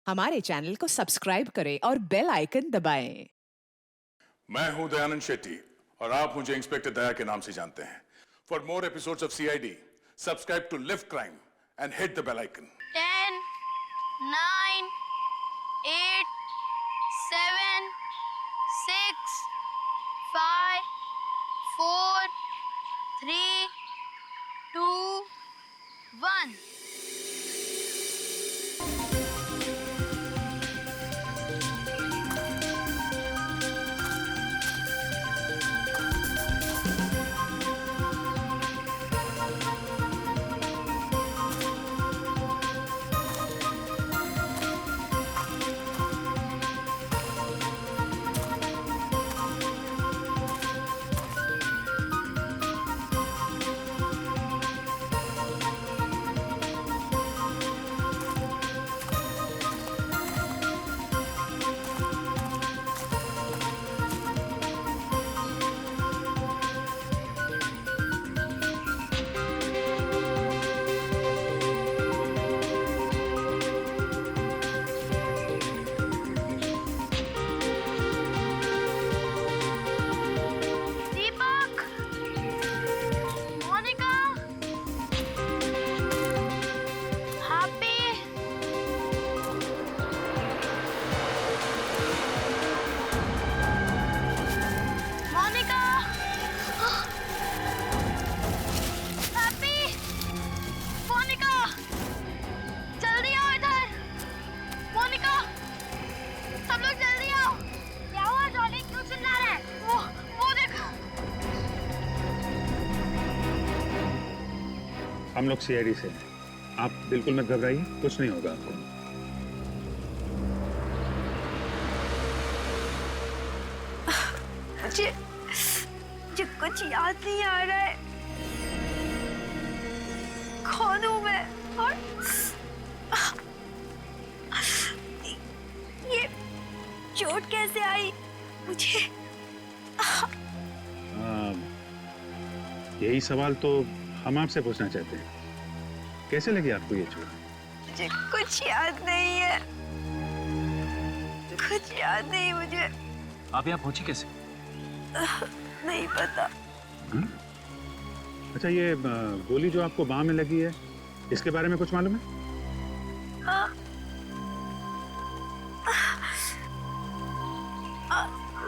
हमारे चैनल को सब्सक्राइब करें और बेल आइकन दबाएं। मैं हूं दयानंद शेट्टी और आप मुझे इंस्पेक्टर दया के नाम से जानते हैं। For more episodes of CID, subscribe to Liv Crime and hit the bell icon. 10, 9, 8, 7, 6, 5, 4, 3, 2, 1. Deepak, Monika, happy, Monika, happy, Monika, जल्दी आओ इधर। मोनिका, सब लोग जल्दी आओ। क्या हुआ जॉनी, क्यों चिल्ला रहा है? वो देखो। हम लोग सीआईडी से हैं। आप बिल्कुल मत घबराइए, कुछ नहीं होगा आपको। मुझे कुछ याद नहीं आ रहा है। कौन हूँ मैं और ये चोट कैसे आई मुझे? यही सवाल तो हम आपसे पूछना चाहते हैं। कैसे लगी आपको ये चोट? मुझे कुछ याद नहीं है, कुछ याद नहीं मुझे। आप यहाँ पहुंची कैसे? नहीं पता। अच्छा, ये गोली जो आपको बाह में लगी है, इसके बारे में कुछ मालूम है?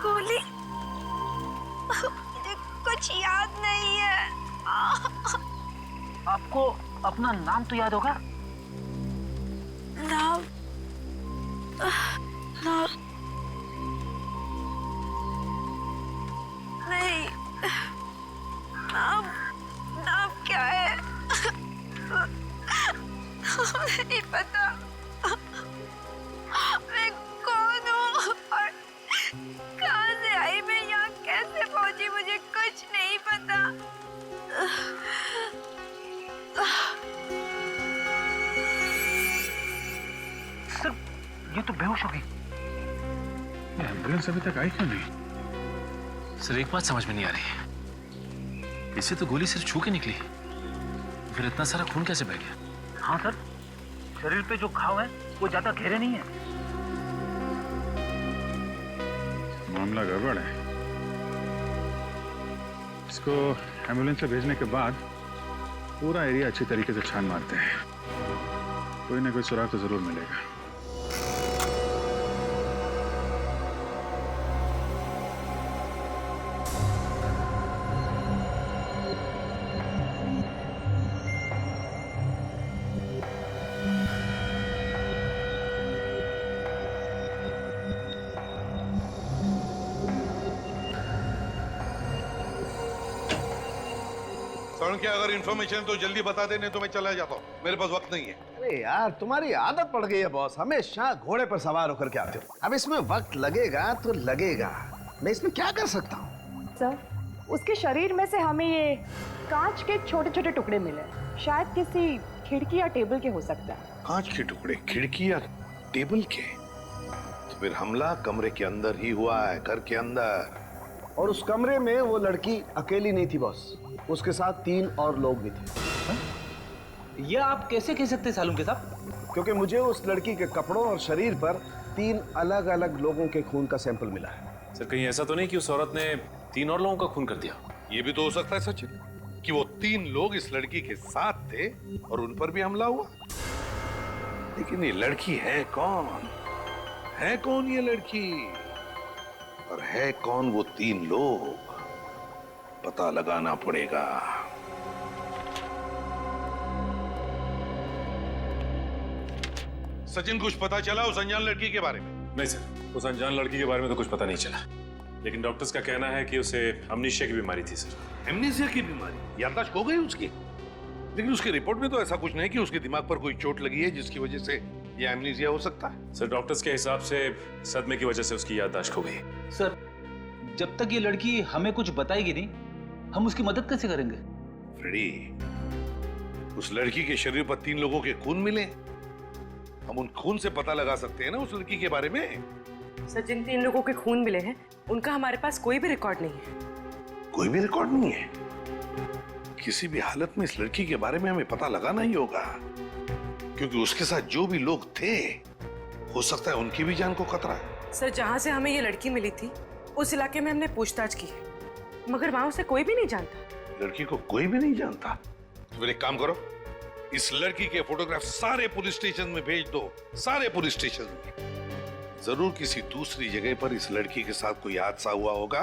गोली, मुझे कुछ याद नहीं है। आपको अपना नाम तो याद होगा? नाम, नाम नहीं। नाम, नाम क्या है? नहीं पता। मैं कौन हूँ और कहाँ से आई? मैं यहाँ कैसे पहुंची? मुझे कुछ नहीं पता। सर, ये तो बेहोश हो गई। ये एम्बुलेंस अभी तक आई क्यों नहीं? सर, एक बात समझ में नहीं आ रही। इसे तो गोली सिर्फ छू के निकली, फिर इतना सारा खून कैसे बह गया? हाँ सर, शरीर पे जो घाव है वो ज्यादा गहरे नहीं है। मामला गड़बड़ है। इसको एम्बुलेंस से भेजने के बाद पूरा एरिया अच्छी तरीके से छान मारते हैं। कोई ना कोई सुराग तो जरूर मिलेगा। सर, क्या अगर इन्फॉर्मेशन तो जल्दी बता दे, नहीं तो मैं चला जाता हूँ, मेरे पास वक्त नहीं है। अरे यार, तुम्हारी आदत पड़ गई है बॉस, हमेशा घोड़े पर सवार होकर के आते हो। अब इसमें वक्त लगेगा तो लगेगा, मैं इसमें क्या कर सकता हूँ? सर, उसके शरीर में से हमें ये कांच के छोटे छोटे टुकड़े मिले, शायद किसी खिड़की या टेबल के हो सकता है। कांच के टुकड़े, खिड़की या टेबल के? तो फिर हमला कमरे के अंदर ही हुआ है, घर के अंदर। और उस कमरे में वो लड़की अकेली नहीं थी बॉस, उसके साथ 3 और लोग भी थे। ये आप कैसे कह सकते हैं सालुंके साहब? क्योंकि मुझे उस लड़की के कपड़ों और शरीर पर 3 अलग अलग लोगों के खून का सैंपल मिला है। सर कहीं ऐसा तो नहीं कि उस औरत ने 3 और लोगों का खून कर दिया? ये भी तो हो सकता है सचिन कि वो 3 लोग इस लड़की के साथ थे और उन पर भी हमला हुआ। लेकिन ये लड़की है कौन? है कौन ये लड़की? और है कौन वो 3 लोग? पता लगाना पड़ेगा। सचिन, कुछ पता चला उस अनजान लड़की के बारे में? नहीं सर, उस अनजान लड़की के बारे में तो कुछ पता नहीं चला, लेकिन डॉक्टर्स का कहना है कि उसे अमनीशिया की बीमारी थी सर। एमनीसिया की बीमारी? याददाश्त खो गई उसकी? लेकिन उसकी रिपोर्ट में तो ऐसा कुछ नहीं कि उसके दिमाग पर कोई चोट लगी है जिसकी वजह से ये एमनीसिया हो सकता है। सर डॉक्टर्स के हिसाब से सदमे की वजह से उसकी याददाश्त खो गई। सर जब तक ये लड़की हमें कुछ बताएगी नहीं, हम उसकी मदद कैसे करेंगे? फ्रेडी, उस लड़की के शरीर पर 3 लोगों के खून मिले। हम उन खून से पता लगा सकते हैं ना उस लड़की के बारे में। सर जिन 3 लोगों के खून मिले हैं उनका हमारे पास कोई भी रिकॉर्ड नहीं है। कोई भी रिकॉर्ड नहीं है? किसी भी हालत में इस लड़की के बारे में हमें पता लगाना ही होगा, क्योंकि उसके साथ जो भी लोग थे हो सकता है उनकी भी जान को खतरा है। सर जहां से हमें ये लड़की मिली थी उस इलाके में हमने पूछताछ की है, मगर वहां उसे कोई भी नहीं जानता। लड़की को कोई भी नहीं जानता? तो फिर एक काम करो, इस लड़की के फोटोग्राफ सारे पुलिस स्टेशन में भेज दो, सारे पुलिस स्टेशन में। जरूर किसी दूसरी जगह पर इस लड़की के साथ कोई हादसा हुआ होगा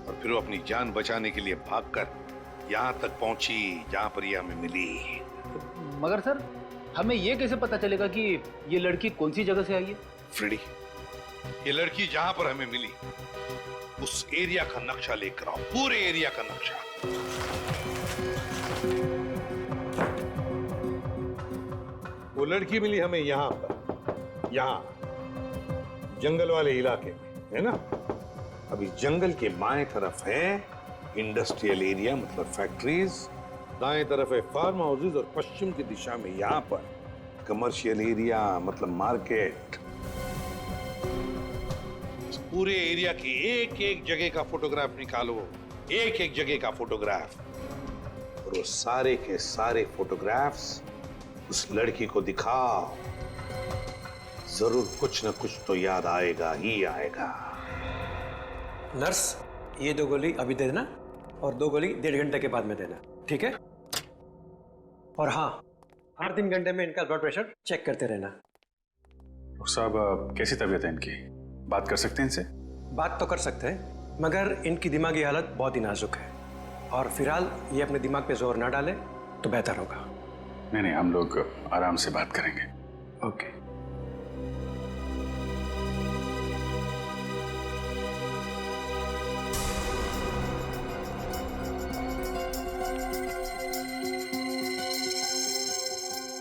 और फिर वो अपनी जान बचाने के लिए भागकर यहाँ तक पहुंची जहां पर ये हमें मिली। मगर सर हमें ये कैसे पता चलेगा कि ये लड़की कौन सी जगह से आई है? फ्रेडी, ये लड़की जहां पर हमें मिली उस एरिया का नक्शा लेकर आओ, पूरे एरिया का नक्शा। वो लड़की मिली हमें यहां पर, यहां जंगल वाले इलाके में, है ना? अभी जंगल के बाएं तरफ है इंडस्ट्रियल एरिया, मतलब फैक्ट्रीज, दाएं तरफ है फार्म हाउसेज और पश्चिम की दिशा में यहां पर कमर्शियल एरिया, मतलब मार्केट। इस पूरे एरिया की एक एक जगह का फोटोग्राफ निकालो, एक एक जगह का फोटोग्राफ, और वो सारे के सारे फोटोग्राफ्स उस लड़की को दिखाओ। जरूर कुछ न कुछ तो याद आएगा ही आएगा। नर्स, ये 2 गोली अभी दे देना और 2 गोली 1.5 घंटे के बाद में देना, ठीक है? और हाँ, हर 3 घंटे में इनका ब्लड प्रेशर चेक करते रहना। डॉक्टर साहब कैसी तबीयत है इनकी? बात कर सकते हैं इनसे? बात तो कर सकते हैं, मगर इनकी दिमागी हालत बहुत ही नाजुक है और फिलहाल ये अपने दिमाग पे जोर ना डाले तो बेहतर होगा। नहीं, हम लोग आराम से बात करेंगे। ओके।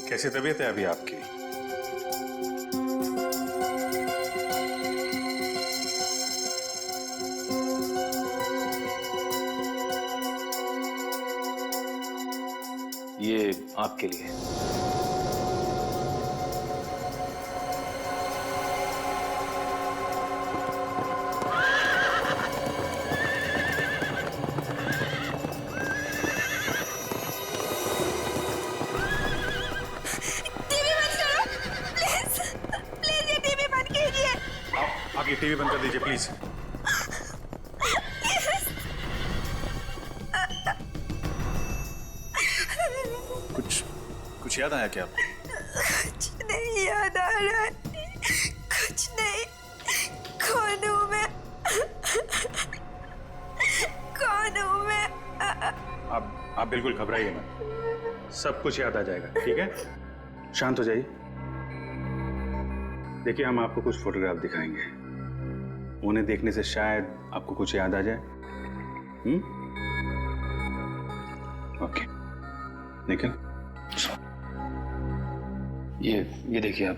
कैसी तबीयत है अभी आपकी? ये आपके लिए। आप ये टीवी बंद कर दीजिए प्लीज। कुछ याद आया क्या? कुछ नहीं याद आ रहा है, कुछ नहीं। कौन हूँ मैं? कौन हूँ मैं? आप बिल्कुल घबराइए मत, सब कुछ याद आ जाएगा, ठीक है? शांत हो जाइए। देखिए, हम आपको कुछ फोटोग्राफ दिखाएंगे, उन्हें देखने से शायद आपको कुछ याद आ जाए। ओके, निखिल ये देखिए आप।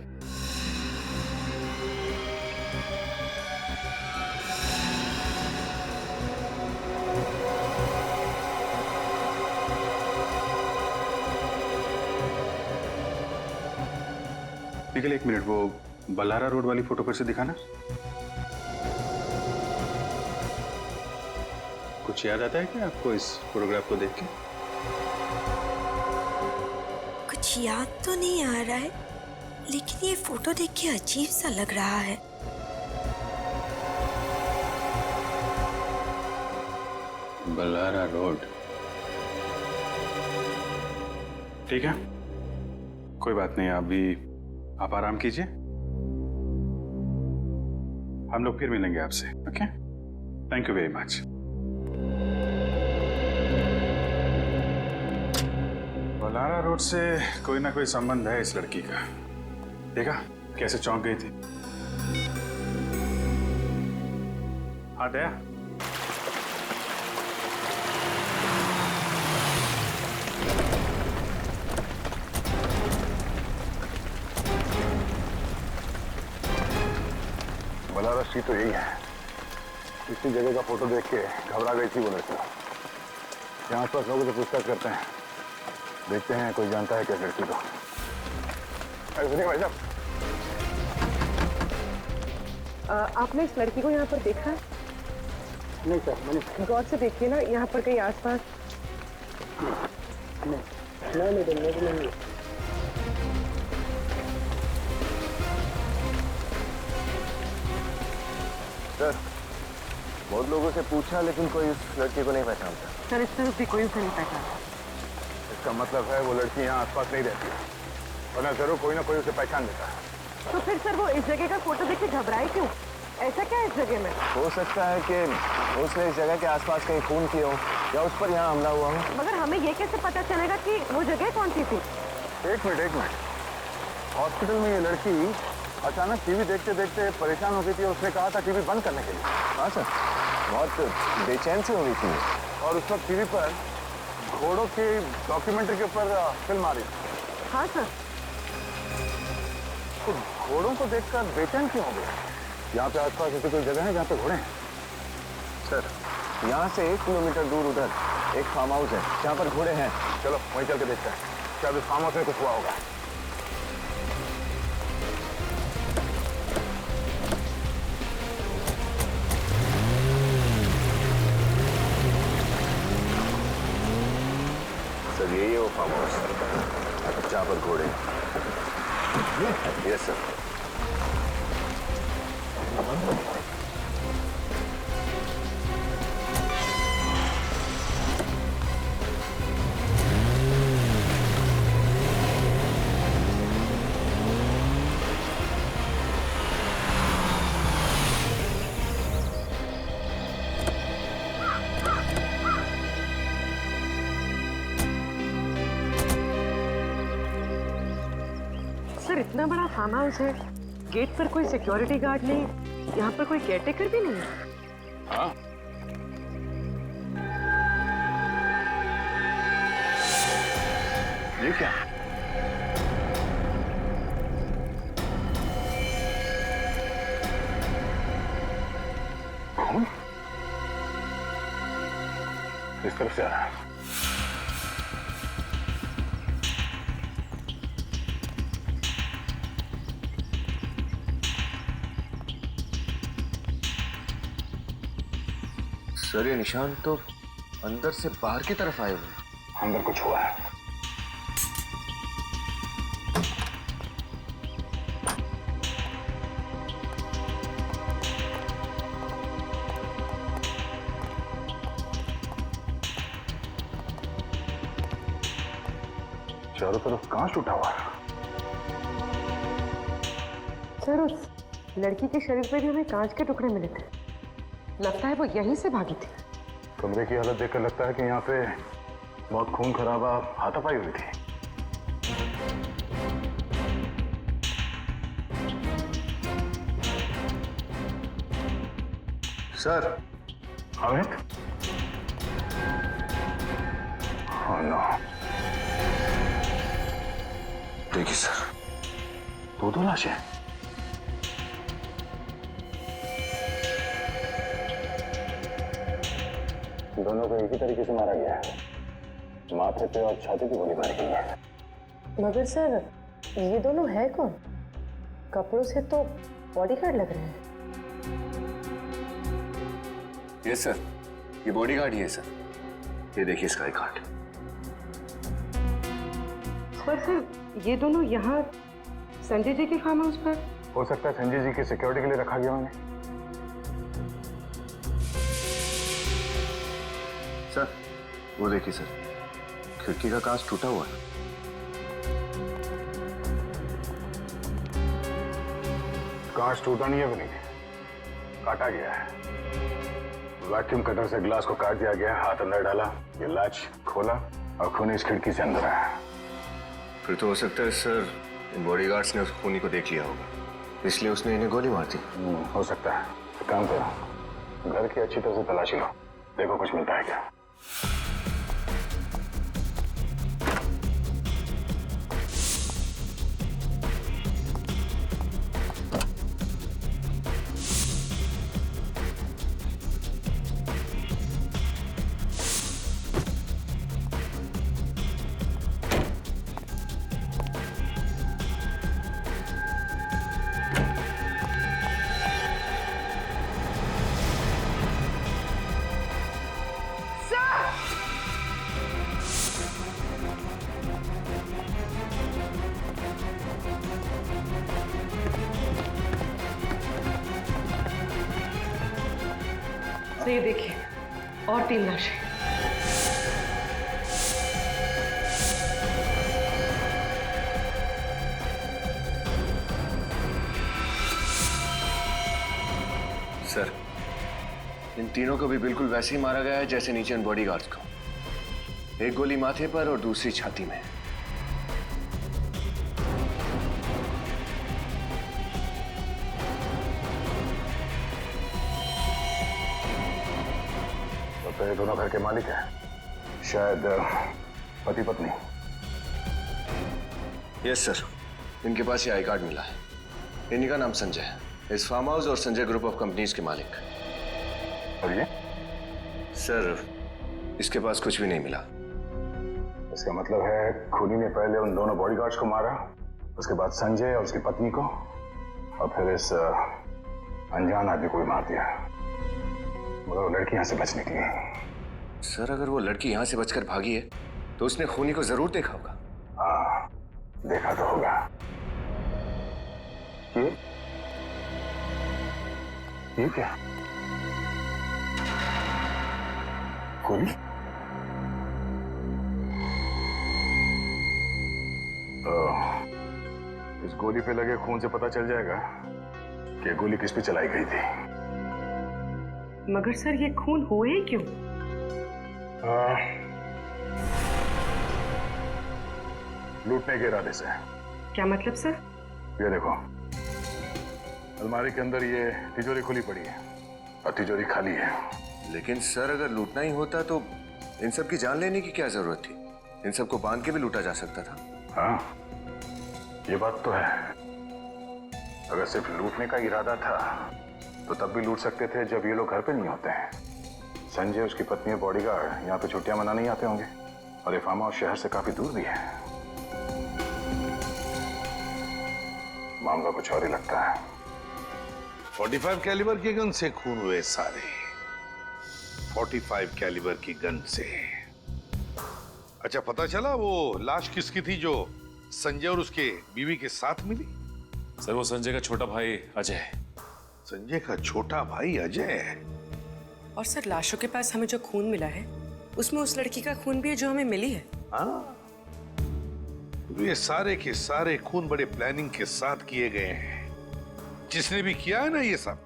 निखिल, 1 मिनट, वो बल्हारा रोड वाली फोटो पर से दिखाना। कुछ याद आता है क्या आपको इस फोटोग्राफ को देख के? कुछ याद तो नहीं आ रहा है, लेकिन ये फोटो देख के अजीब सा लग रहा है। बल्लारा रोड। ठीक है, कोई बात नहीं, आप आराम कीजिए, हम लोग फिर मिलेंगे आपसे। Okay, thank you very much. Ballara road से कोई ना कोई संबंध है इस लड़की का। देखा कैसे चौंक गई थी। हाँ दया, बल्लारा स्ट्रीट तो यही है। इसी जगह का फोटो देख के घबरा गई थी वो लड़की। यहाँ आसपास लोगों से पूछताछ करते हैं, देखते हैं कोई जानता है क्या लड़की को। सुनिए भाई साहब, आपने इस लड़की को यहाँ पर देखा है? नहीं सर, मैंने गौर से देखिए ना, यहाँ पर कहीं आसपास। नहीं। सर, बहुत लोगों से पूछा लेकिन कोई इस लड़की को नहीं पहचानता। सर इस तरफ भी कोई उसे नहीं पहचाना। इसका मतलब है वो लड़की यहाँ आसपास नहीं रहती, वरना जरूर कोई ना कोई उसे पहचान देता है। तो फिर सर वो इस जगह का फोटो देख के घबराए क्यों? ऐसा क्या है इस जगह में? हो सकता है कि उसने इस जगह के आसपास कहीं खून किया हो या उस पर यहाँ हमला हुआ हो। मगर हमें ये कैसे पता चलेगा कि वो जगह कौन सी थी? एक मिनट। हॉस्पिटल में ये लड़की अचानक टीवी देखते देखते परेशान हो गई थी और उसने कहा था टीवी बंद करने के लिए। हाँ सर, बहुत बेचैन से हो गई थी और उस वक्त टीवी पर घोड़ों की डॉक्यूमेंट्री के ऊपर फिल्म आ रही थी। हाँ सर। तो घोड़ों को देखकर बेचैन क्यों हो गया? यहाँ पे आसपास ऐसी कोई जगह है जहाँ पे घोड़े हैं? सर, यहाँ से 1 किलोमीटर दूर उधर एक फार्म हाउस है जहाँ पर घोड़े हैं। चलो वहीं चल के देखते हैं, शायद उस फार्म हाउस में कुछ हुआ होगा। सर यही है वो फार्म हाउस जहाँ पर घोड़े। Yes sir. सर इतना बड़ा फार्म हाउस है, गेट पर कोई सिक्योरिटी गार्ड नहीं, यहाँ पर कोई केयरटेकर भी नहीं है। हाँ, ये क्या? कौन? इस तरफ से आ रहा है। सर ये निशान तो अंदर से बाहर की तरफ आए हुए हैं। अंदर कुछ हुआ है। चारों तरफ कांच टूटा हुआ है। सर उस लड़की के शरीर पे भी हमें कांच के टुकड़े मिले थे, लगता है वो यहीं से भागी थी। कमरे की हालत देखकर लगता है कि यहाँ पे बहुत खून खराबा हाथापाई हुई थी। सर, अमित? Oh no. देखिए सर, दो लाशें। दोनों को एक ही तरीके से मारा गया है, माथे पे और छाती पे गोली मारी गई है। मगर सर ये दोनों है कौन? कपड़ों से तो बॉडीगार्ड लग रहे हैं। यस सर, ये बॉडीगार्ड ही है सर। ये देखिए स्काई कार्ड। सर ये दोनों यहाँ संजय जी के फार्म हाउस पर? हो सकता है संजय जी की सिक्योरिटी के लिए रखा गया उन्हें। सर वो देखिए सर, खिड़की का कांच टूटा हुआ है। कांच टूटा नहीं है विनीत, काटा गया है। वैक्यूम कटर से ग्लास को काट दिया गया, हाथ अंदर डाला, ये लैच खोला और खूनी इस खिड़की से अंदर आया। फिर तो हो सकता है सर इन बॉडीगार्ड्स ने उस खूनी को देख लिया होगा, इसलिए उसने इन्हें गोली मार दी। हो सकता है। एक काम करो, घर की अच्छी तरह से तलाशी लो, देखो कुछ मिलता है क्या। तो ये देखिए, और 3 लाशें। सर इन तीनों को भी बिल्कुल वैसे ही मारा गया है जैसे नीचे इन बॉडीगार्ड्स को। एक गोली माथे पर और दूसरी छाती में। तो ये दोनों घर के मालिक हैं, शायद पति पत्नी। यस सर, इनके पास ये आई कार्ड मिला है। इन्हीं का नाम संजय है, इस फार्म हाउस और संजय ग्रुप ऑफ कंपनीज के मालिक। और ये? सर इसके पास कुछ भी नहीं मिला। इसका मतलब है खूनी ने पहले उन दोनों बॉडीगार्ड्स को मारा, उसके बाद संजय और उसकी पत्नी को, और फिर इस अनजान आदमी को भी मार दिया। मगर वो लड़की यहाँ से बच निकली। सर अगर वो लड़की यहाँ से बचकर भागी है तो उसने खूनी को जरूर देखा होगा। हाँ देखा तो होगा। ये क्या? गोली? इस गोली पे लगे खून से पता चल जाएगा कि गोली किस पे चलाई गई थी। मगर सर ये खून हुए क्यों? लूटने के इरादे से। क्या मतलब सर? ये देखो, अलमारी के अंदर ये तिजोरी खुली पड़ी है और तिजोरी खाली है। लेकिन सर अगर लूटना ही होता तो इन सब की जान लेने की क्या जरूरत थी? इन सबको बांध के भी लूटा जा सकता था। हाँ ये बात तो है। अगर सिर्फ लूटने का इरादा था तो तब भी लूट सकते थे जब ये लोग घर पे नहीं होते हैं। संजय, उसकी पत्नी और बॉडीगार्ड यहाँ पे छुट्टियां मनाने ही आते होंगे, और ये फार्म हाउस शहर से काफी दूर भी है। मामला कुछ और ही लगता है। 45 कैलिबर के गन से खून हुए सारे। 45 कैलिबर की गन से। अच्छा पता चला वो लाश किसकी थी जो संजय और उसके बीवी के साथ मिली? सर वो संजय का छोटा भाई अजय। संजय का छोटा भाई अजय? और सर लाशों के पास हमें जो खून मिला है उसमें उस लड़की का खून भी है जो हमें मिली है। हाँ ये सारे के सारे खून बड़े प्लानिंग के साथ किए गए हैं। जिसने भी किया है ना ये सब,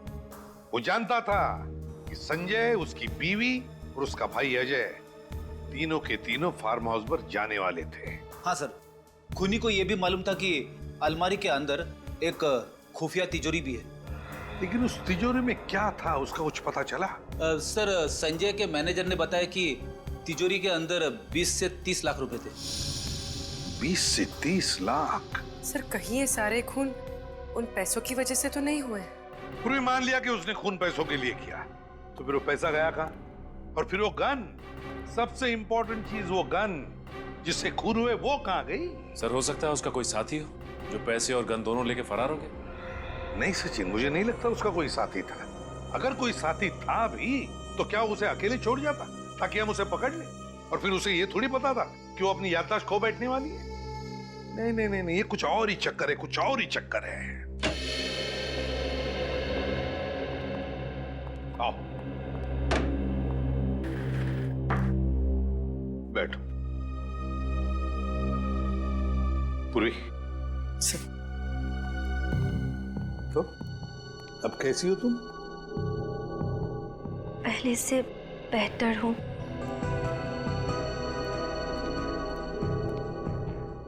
वो जानता था कि संजय, उसकी बीवी और उसका भाई अजय तीनों के तीनों फार्म हाउस पर जाने वाले थे। हाँ सर, खूनी को यह भी मालूम था कि अलमारी के अंदर एक खुफिया तिजोरी भी है। लेकिन उस तिजोरी में क्या था उसका कुछ पता चला? सर संजय के मैनेजर ने बताया कि तिजोरी के अंदर 20 से 30 लाख रुपए थे। 20 से 30 लाख? सर कहीं ये सारे खून उन पैसों की वजह से तो नहीं हुए? पूरी मान लिया कि उसने खून पैसों के लिए किया, तो फिर वो पैसा गया कहाँ? और फिर वो गन, सबसे इंपॉर्टेंट चीज वो गन जिससे खून हुए, वो कहाँ गई? सर हो सकता है उसका कोई साथी हो जो पैसे और गन दोनों लेके फरार हो गए। नहीं सचिन, मुझे नहीं लगता उसका कोई साथी था। अगर कोई साथी था भी तो क्या उसे अकेले छोड़ जाता ताकि हम उसे पकड़ लें? और फिर उसे ये थोड़ी पता था कि वो अपनी याददाश्त खो बैठने वाली है। नहीं नहीं नहीं नहीं, ये कुछ और ही चक्कर है, कुछ और ही चक्कर है। आओ बैठो। पूरी तो अब कैसी हो तुम? पहले से बेहतर हूँ।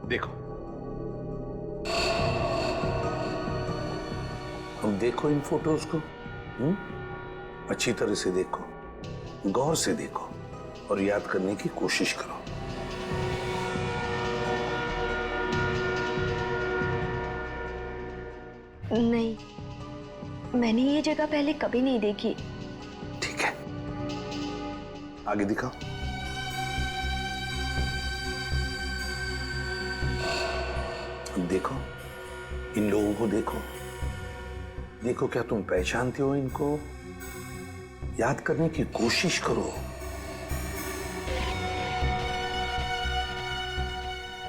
देखो, अब देखो इन फोटोज को। अच्छी तरह से देखो, गौर से देखो और याद करने की कोशिश करो। नहीं, मैंने ये जगह पहले कभी नहीं देखी। ठीक है, आगे दिखाओ। देखो, इन लोगों को देखो। देखो, क्या तुम पहचानते हो इनको? याद करने की कोशिश करो।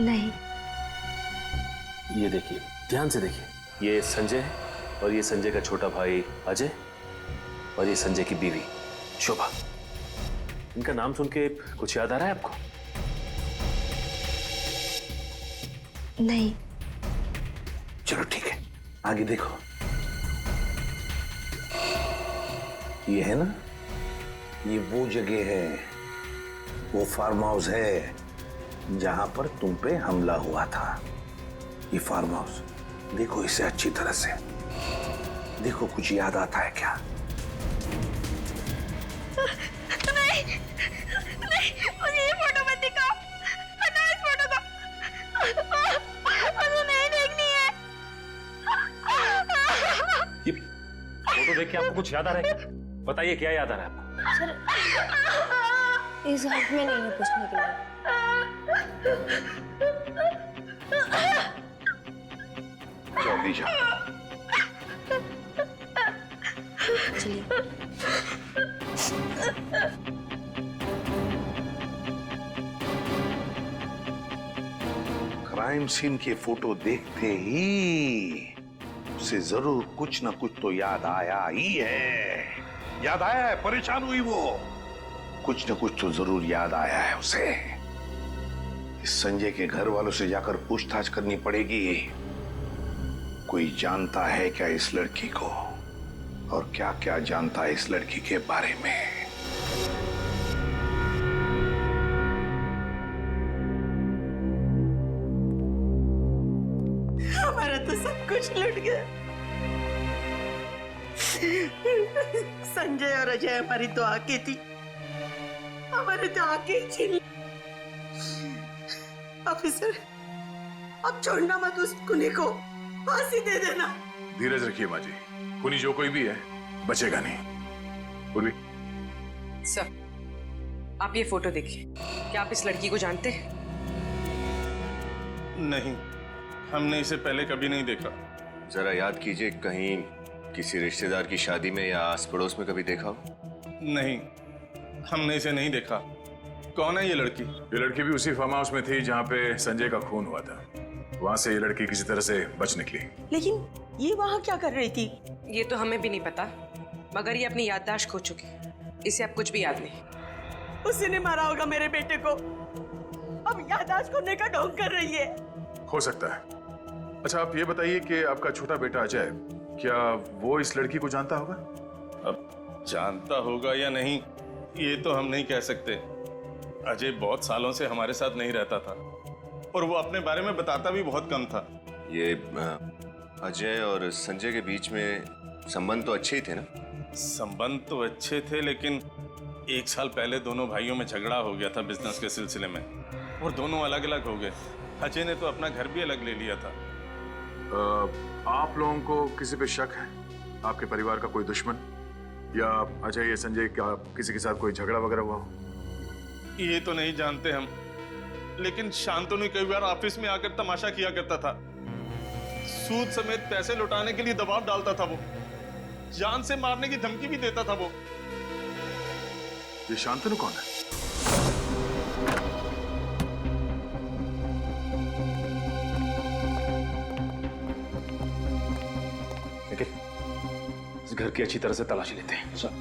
नहीं। ये देखिए, ध्यान से देखिए, ये संजय है और ये संजय का छोटा भाई अजय और ये संजय की बीवी शोभा। इनका नाम सुन के कुछ याद आ रहा है आपको? नहीं। चलो ठीक है, आगे देखो। ये है ना, ये वो जगह है, वो फार्म हाउस है जहां पर तुम पे हमला हुआ था। ये फार्म हाउस देखो इसे अच्छी तरह से। देखो, कुछ याद आता है क्या? नहीं, नहीं, मुझे ये फोटो मत दिखाओ। हटाओ इस फोटो को। मुझे नहीं देखनी है। ये फोटो देख के आपको कुछ याद आ रहा है क्या? बताइए, क्या याद आ रहा है आपको? सर, इस हाथ में नहीं है पूछने के लिए। जल्दी जाओ। चलिए। क्राइम सीन के फोटो देखते ही उसे जरूर कुछ ना कुछ तो याद आया ही है। याद आया है, परेशान हुई वो। कुछ ना कुछ तो जरूर याद आया है उसे। इस संजय के घर वालों से जाकर पूछताछ करनी पड़ेगी। कोई जानता है क्या इस लड़की को, और क्या क्या जानता है इस लड़की के बारे में। हमारा तो सब कुछ लुट गया। संजय और अजय हमारी तो आंखें थी, हमारे तो आंखें छीन। ऑफिसर, अब छोड़ना मत उस खुनी को, फांसी दे देना। धीरज रखिए माँ जी, खुनी जो कोई भी है बचेगा नहीं। पूर्वी, सर, आप ये फोटो देखिए। क्या आप इस लड़की को जानते हैं? नहीं, हमने इसे पहले कभी नहीं देखा। जरा याद कीजिए, कहीं किसी रिश्तेदार की शादी में या आस पड़ोस में कभी देखा हो? नहीं, हमने इसे नहीं देखा। कौन है ये लड़की? ये लड़की भी उसी फार्म हाउस में थी जहाँ पे संजय का खून हुआ था। वहां से ये लड़की किसी तरह से बच निकली। लेकिन ये वहां क्या कर रही थी? ये तो हमें भी नहीं पता, मगर ये अपनी याददाश्त खो चुकी है। इसे अब कुछ भी याद नहीं। उसी ने मारा होगा मेरे बेटे को, अब याददाश्त खोने का ढोंग कर रही है। हो सकता है। अच्छा, आप ये बताइए कि आपका छोटा बेटा अजय, क्या वो इस लड़की को जानता होगा? अब जानता होगा या नहीं, ये तो हम नहीं कह सकते। अजय बहुत सालों से हमारे साथ नहीं रहता था और वो अपने बारे में बताता भी बहुत कम था। ये अजय और संजय के बीच में संबंध तो अच्छे ही थे ना? संबंध तो अच्छे थे, लेकिन 1 साल पहले दोनों भाइयों में झगड़ा हो गया था बिजनेस के सिलसिले में, और दोनों अलग अलग हो गए। अजय ने तो अपना घर भी अलग ले लिया था। आप लोगों को किसी पे शक है? आपके परिवार का कोई दुश्मन, या अजय या संजय का किसी के साथ कोई झगड़ा वगैरह हुआ हो? ये तो नहीं जानते हम, लेकिन शांतनु कई बार ऑफिस में आकर तमाशा किया करता था। सूद समेत पैसे लौटाने के लिए दबाव डालता था वो, जान से मारने की धमकी भी देता था वो। ये शांतनु कौन है? लेकिन इस घर की अच्छी तरह से तलाशी लेते हैं। सर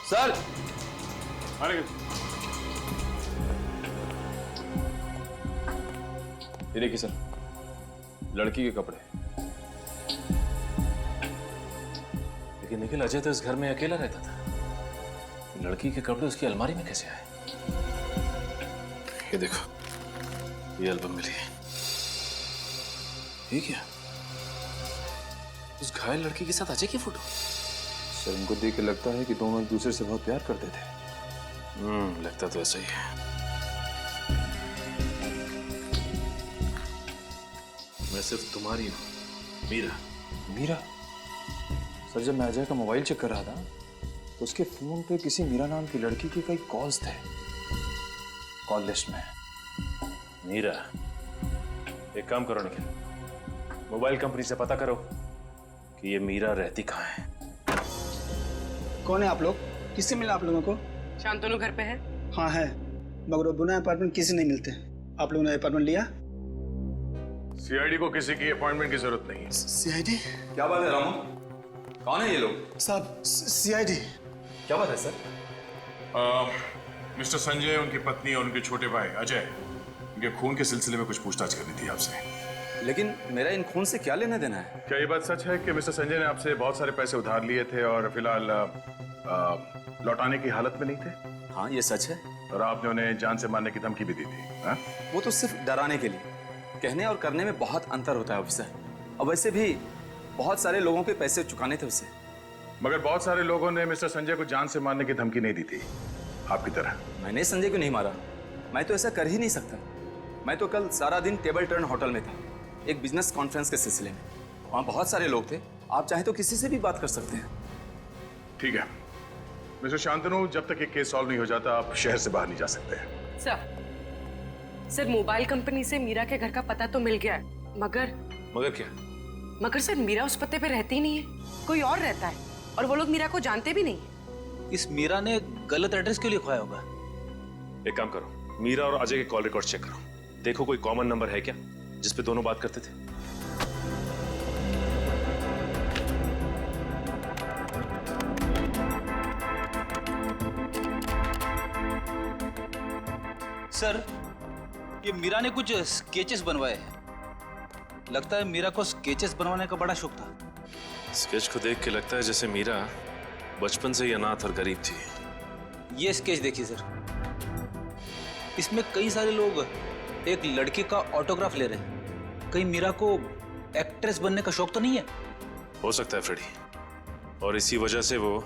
सर अरे ये देखिए सर, लड़की के कपड़े। लेकिन निखिल, अजय तो इस घर में अकेला रहता था, तो लड़की के कपड़े उसकी अलमारी में कैसे आए? ये देखो, ये एल्बम मिली है। ये क्या? उस घायल लड़की के साथ अजय की फोटो। सर इनको देख के लगता है कि दोनों एक दूसरे से बहुत प्यार करते थे। लगता तो ऐसा ही है। मैं सिर्फ तुम्हारी हूं, मीरा। मीरा? सर जब मैं अजय का मोबाइल चेक कर रहा था तो उसके फोन पे किसी मीरा नाम की लड़की के कई कॉल्स थे कॉल लिस्ट में। मीरा? एक काम करो निखिल, मोबाइल कंपनी से पता करो कि ये मीरा रहती कहाँ है। कौन है आप लोग? किससे मिला आप लोगों को? शांतनु घर पे है? हाँ है, मगर वो बिना अपार्टमेंट किसी नहीं मिलते। आप लोगों ने अपार्टमेंट लिया? सीआईडी को किसी की अपॉइंटमेंट की जरूरत नहीं है। सीआईडी? क्या बात है रामू? कौन है ये लोग? साहब सीआईडी। क्या बात है सर? मिस्टर संजय, उनकी पत्नी और उनके छोटे भाई अजय, उनके खून के सिलसिले में कुछ पूछताछ करनी थी आपसे। लेकिन मेरा इन खून से क्या लेना देना है? क्या ये बात सच है कि मिस्टर संजय ने आपसे बहुत सारे पैसे उधार लिए थे और फिलहाल लौटाने की हालत में नहीं थे? हाँ ये सच है। और आपने उन्हें जान से मारने की धमकी भी दी थी? हा? वो तो सिर्फ डराने के लिए। कहने और करने में बहुत अंतर होता है ऑफिसर। और वैसे भी बहुत सारे लोगों के पैसे चुकाने थे उसे। मगर बहुत सारे लोगों ने मिस्टर संजय को जान से मारने की धमकी नहीं दी थी आपकी तरह। मैंने संजय को नहीं मारा, मैं तो ऐसा कर ही नहीं सकता। मैं तो कल सारा दिन टेबल टर्न होटल में था, एक बिजनेस कॉन्फ्रेंस के सिलसिले में। वहाँ बहुत सारे लोग थे, आप चाहे तो किसी से भी बात कर सकते हैं। ठीक है मिस्टर शांतनु, जब तक ये केस सॉल्व नहीं हो जाता आप शहर से बाहर नहीं जा सकते। सर मोबाइल कंपनी से मीरा के घर का पता तो मिल गया है, मगर क्या? मगर सर मीरा उस पते पे रहती ही नहीं है, कोई और रहता है, और वो लोग मीरा को जानते भी नहीं। इस मीरा ने गलत एड्रेस क्यों लिखवाया होगा? एक काम करो, मीरा और अजय के कॉल रिकॉर्ड चेक करो, देखो कोई कॉमन नंबर है क्या जिसपे दोनों बात करते थे। सर ये मीरा ने कुछ स्केचेस बनवाए हैं। लगता है मीरा को स्केचेस बनवाने का बड़ा शौक था। स्केच को देख के लगता है जैसे मीरा बचपन से ही अनाथ और गरीब थी। ये स्केच देखिए सर, इसमें कई सारे लोग एक लड़की का ऑटोग्राफ ले रहे हैं। कहीं मीरा को एक्ट्रेस बनने का शौक तो नहीं है? हो सकता है फ्रेडी, और इसी वजह से वो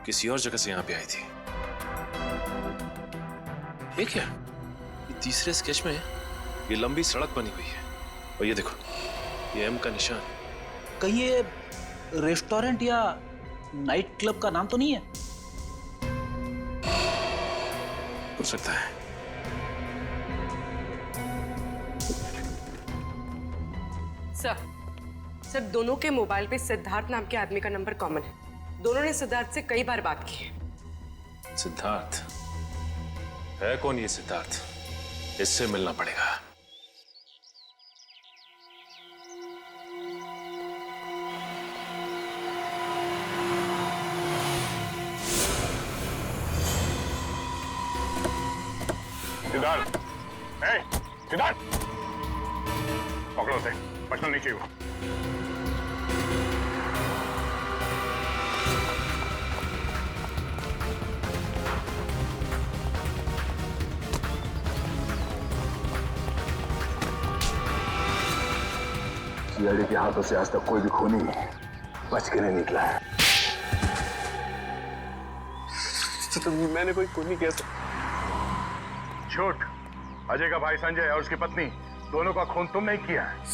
किसी और जगह से यहाँ पे आई थी। ये क्या? ये तीसरे स्केच में ये लंबी सड़क बनी हुई है, और ये देखो ये एम का निशान। कहीं ये रेस्टोरेंट या नाइट क्लब का नाम तो नहीं है? हो सकता है। सर दोनों के मोबाइल पे सिद्धार्थ नाम के आदमी का नंबर कॉमन है। दोनों ने सिद्धार्थ से कई बार बात की है। सिद्धार्थ है? कौन ये सिद्धार्थ? इससे मिलना पड़ेगा। सिद्धार्थ, सिद्धार्थ, पकड़ो उसे, बचना नहीं चाहिए। सीआईडी के हाथों से आज तक कोई भी खूनी बच के नहीं निकला है। तो मैंने कोई खूनी कैसे? झूठ। अजय का भाई संजय और उसकी पत्नी दोनों का खून तुम नहीं किया है।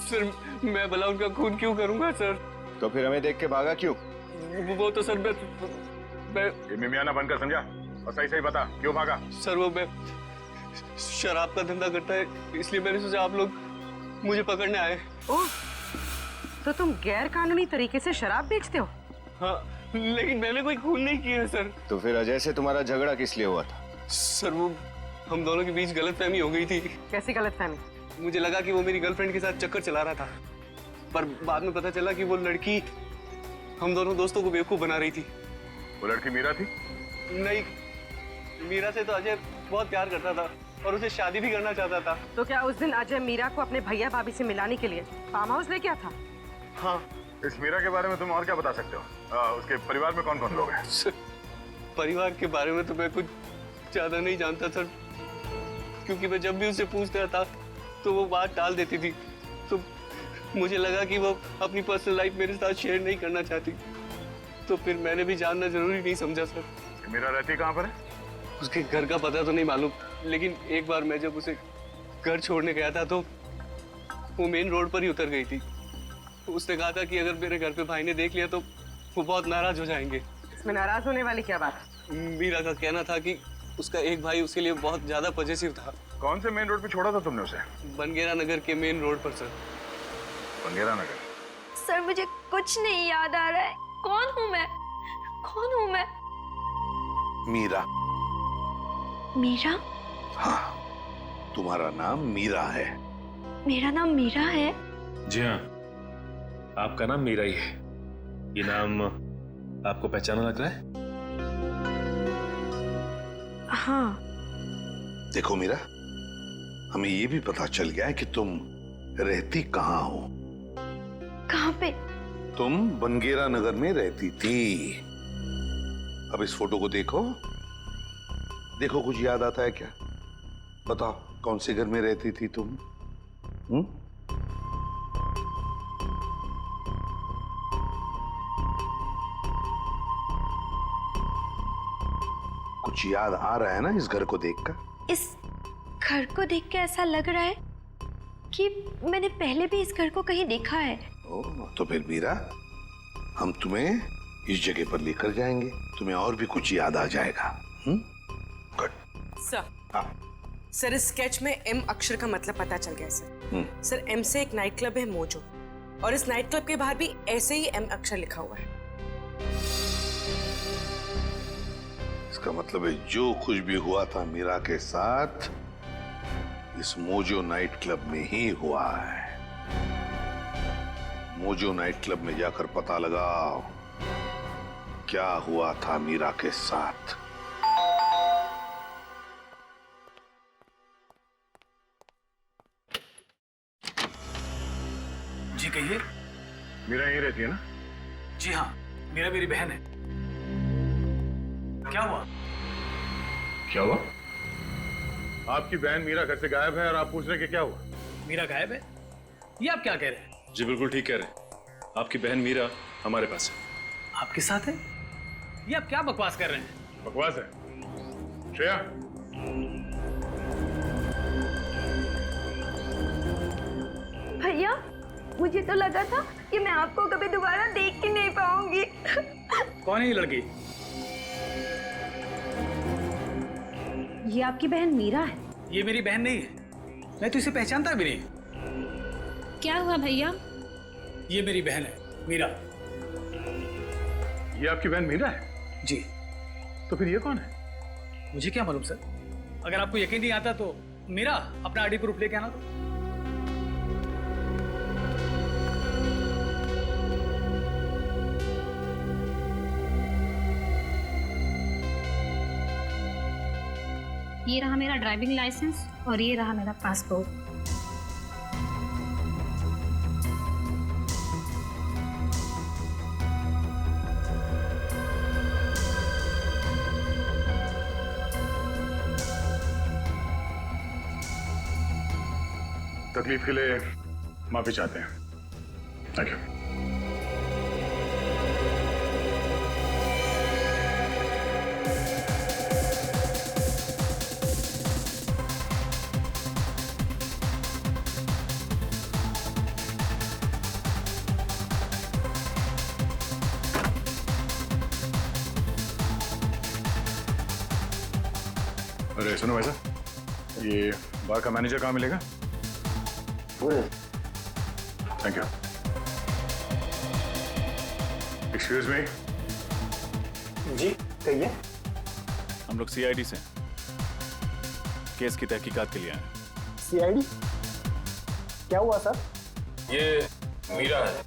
सर मैं भला उनका खून क्यों करूंगा सर? तो फिर हमें देख के भागा क्यों? वो तो सर मैं ये मिमियाना बनकर समझा और सही सही बता क्यों भागा? सर वो मैं शराब का धंधा करता है, इसलिए मैंने सोचा आप लोग मुझे पकड़ने आए। ओह, तो तुम गैर कानूनी तरीके से शराब बेचते हो? हाँ, लेकिन मैंने कोई खून नहीं किया सर। तो फिर अजय से तुम्हारा झगड़ा किस लिए हुआ था? सर वो हम दोनों के बीच गलतफहमी हो गई थी। कैसी गलतफहमी? मुझे लगा कि वो मेरी गर्लफ्रेंड के साथ चक्कर चला रहा था, पर बाद में पता चला कि वो लड़की हम दोनों दोस्तों को बेवकूफ बना रही थी। वो लड़की मीरा थी? नहीं, मीरा से तो अजय बहुत प्यार करता था और उसे शादी भी करना चाहता था। तो क्या उस दिन अजय मीरा को अपने भैया भाभी से मिलाने के लिए फार्म हाउस ले गया था? हाँ। इस मीरा के बारे में तुम और क्या बता सकते हो? उसके परिवार में कौन कौन लोग हैं? परिवार के बारे में तो मैं कुछ ज्यादा नहीं जानता सर, क्योंकि मैं जब भी उससे पूछता था तो वो बात टाल देती थी। तो मुझे लगा कि वो अपनी पर्सनल लाइफ मेरे साथ शेयर नहीं करना चाहती, तो फिर मैंने भी जानना जरूरी नहीं समझा सर। मीरा रहती कहाँ पर है? उसके घर का पता तो नहीं मालूम, लेकिन एक बार मैं जब उसे घर छोड़ने गया था तो वो मेन रोड पर ही उतर गई थी। उसने कहा था कि अगर मेरे घर पे भाई ने देख लिया तो वो बहुत नाराज हो जाएंगे। इसमें नाराज होने वाली क्या बात? मीरा का कहना था कि उसका एक भाई उसके लिए बहुत ज्यादा पॉजिटिव था। कौन से मेन रोड पे छोड़ा था तुमने उसे? बनगेरा नगर के मेन रोड पर सर। बनगेरा नगर? सर मुझे कुछ नहीं याद आ रहा है। कौन हूँ मैं? कौन हूँ मैं? मीरा। मीरा? हाँ, तुम्हारा नाम मीरा है। मेरा नाम मीरा है? जी हाँ, आपका नाम मीरा ही है। ये नाम आपको पहचाना लग रहा है? हाँ। देखो मीरा, हमें ये भी पता चल गया है कि तुम रहती कहाँ हो। कहाँ पे? तुम बनगेरा नगर में रहती थी। अब इस फोटो को देखो, देखो कुछ याद आता है क्या? बताओ कौन से घर में रहती थी तुम? कुछ याद आ रहा है ना इस घर को देखकर? इस घर को देख के ऐसा लग रहा है कि मैंने पहले भी इस घर को कहीं देखा है। तो फिर मीरा, हम तुम्हें इस जगह पर लेकर जाएंगे, तुम्हें और भी कुछ याद आ जाएगा। गुड। सर, सर इस स्केच में एम अक्षर का मतलब पता चल गया सर। सर एम से एक नाइट क्लब है मोजो, और इस नाइट क्लब के बाहर भी ऐसे ही एम अक्षर लिखा हुआ है। इसका मतलब है जो कुछ भी हुआ था मीरा के साथ इस मोजो नाइट क्लब में ही हुआ है। मोजो नाइट क्लब में जाकर पता लगाओ क्या हुआ था मीरा के साथ। जी कहिए। मीरा यहीं रहती है ना? जी हाँ, मीरा मेरी बहन है। क्या हुआ? क्या हुआ? आपकी बहन मीरा घर से गायब है और आप पूछ रहे हैं कि क्या हुआ? मीरा गायब है? ये आप क्या कह रहे हैं? जी बिल्कुल ठीक कह रहे हैं। आपकी बहन मीरा हमारे पास है। आपके साथ है? ये आप क्या बकवास कर रहे हैं? बकवास है? श्रेया, भैया मुझे तो लगा था कि मैं आपको कभी दोबारा देख ही नहीं पाऊंगी। कौन है ये लड़की? ये आपकी बहन मीरा है? ये मेरी बहन नहीं है, मैं तो इसे पहचानता भी नहीं। क्या हुआ भैया? ये मेरी बहन है मीरा। ये आपकी बहन मीरा है? जी। तो फिर ये कौन है? मुझे क्या मालूम सर, अगर आपको यकीन नहीं आता तो मीरा अपना आईडी प्रूफ लेके आना। तो ये रहा मेरा ड्राइविंग लाइसेंस और ये रहा मेरा पासपोर्ट। तकलीफ के लिए माफी चाहते हैं। Thank you. अरे सुनो भाई साहब, ये बार का मैनेजर कहाँ मिलेगा? Thank you. Excuse me. जी कहिए। हम लोग सीआईडी से केस की तहकीकात के लिए आए। सीआईडी? क्या हुआ सर? ये मीरा है,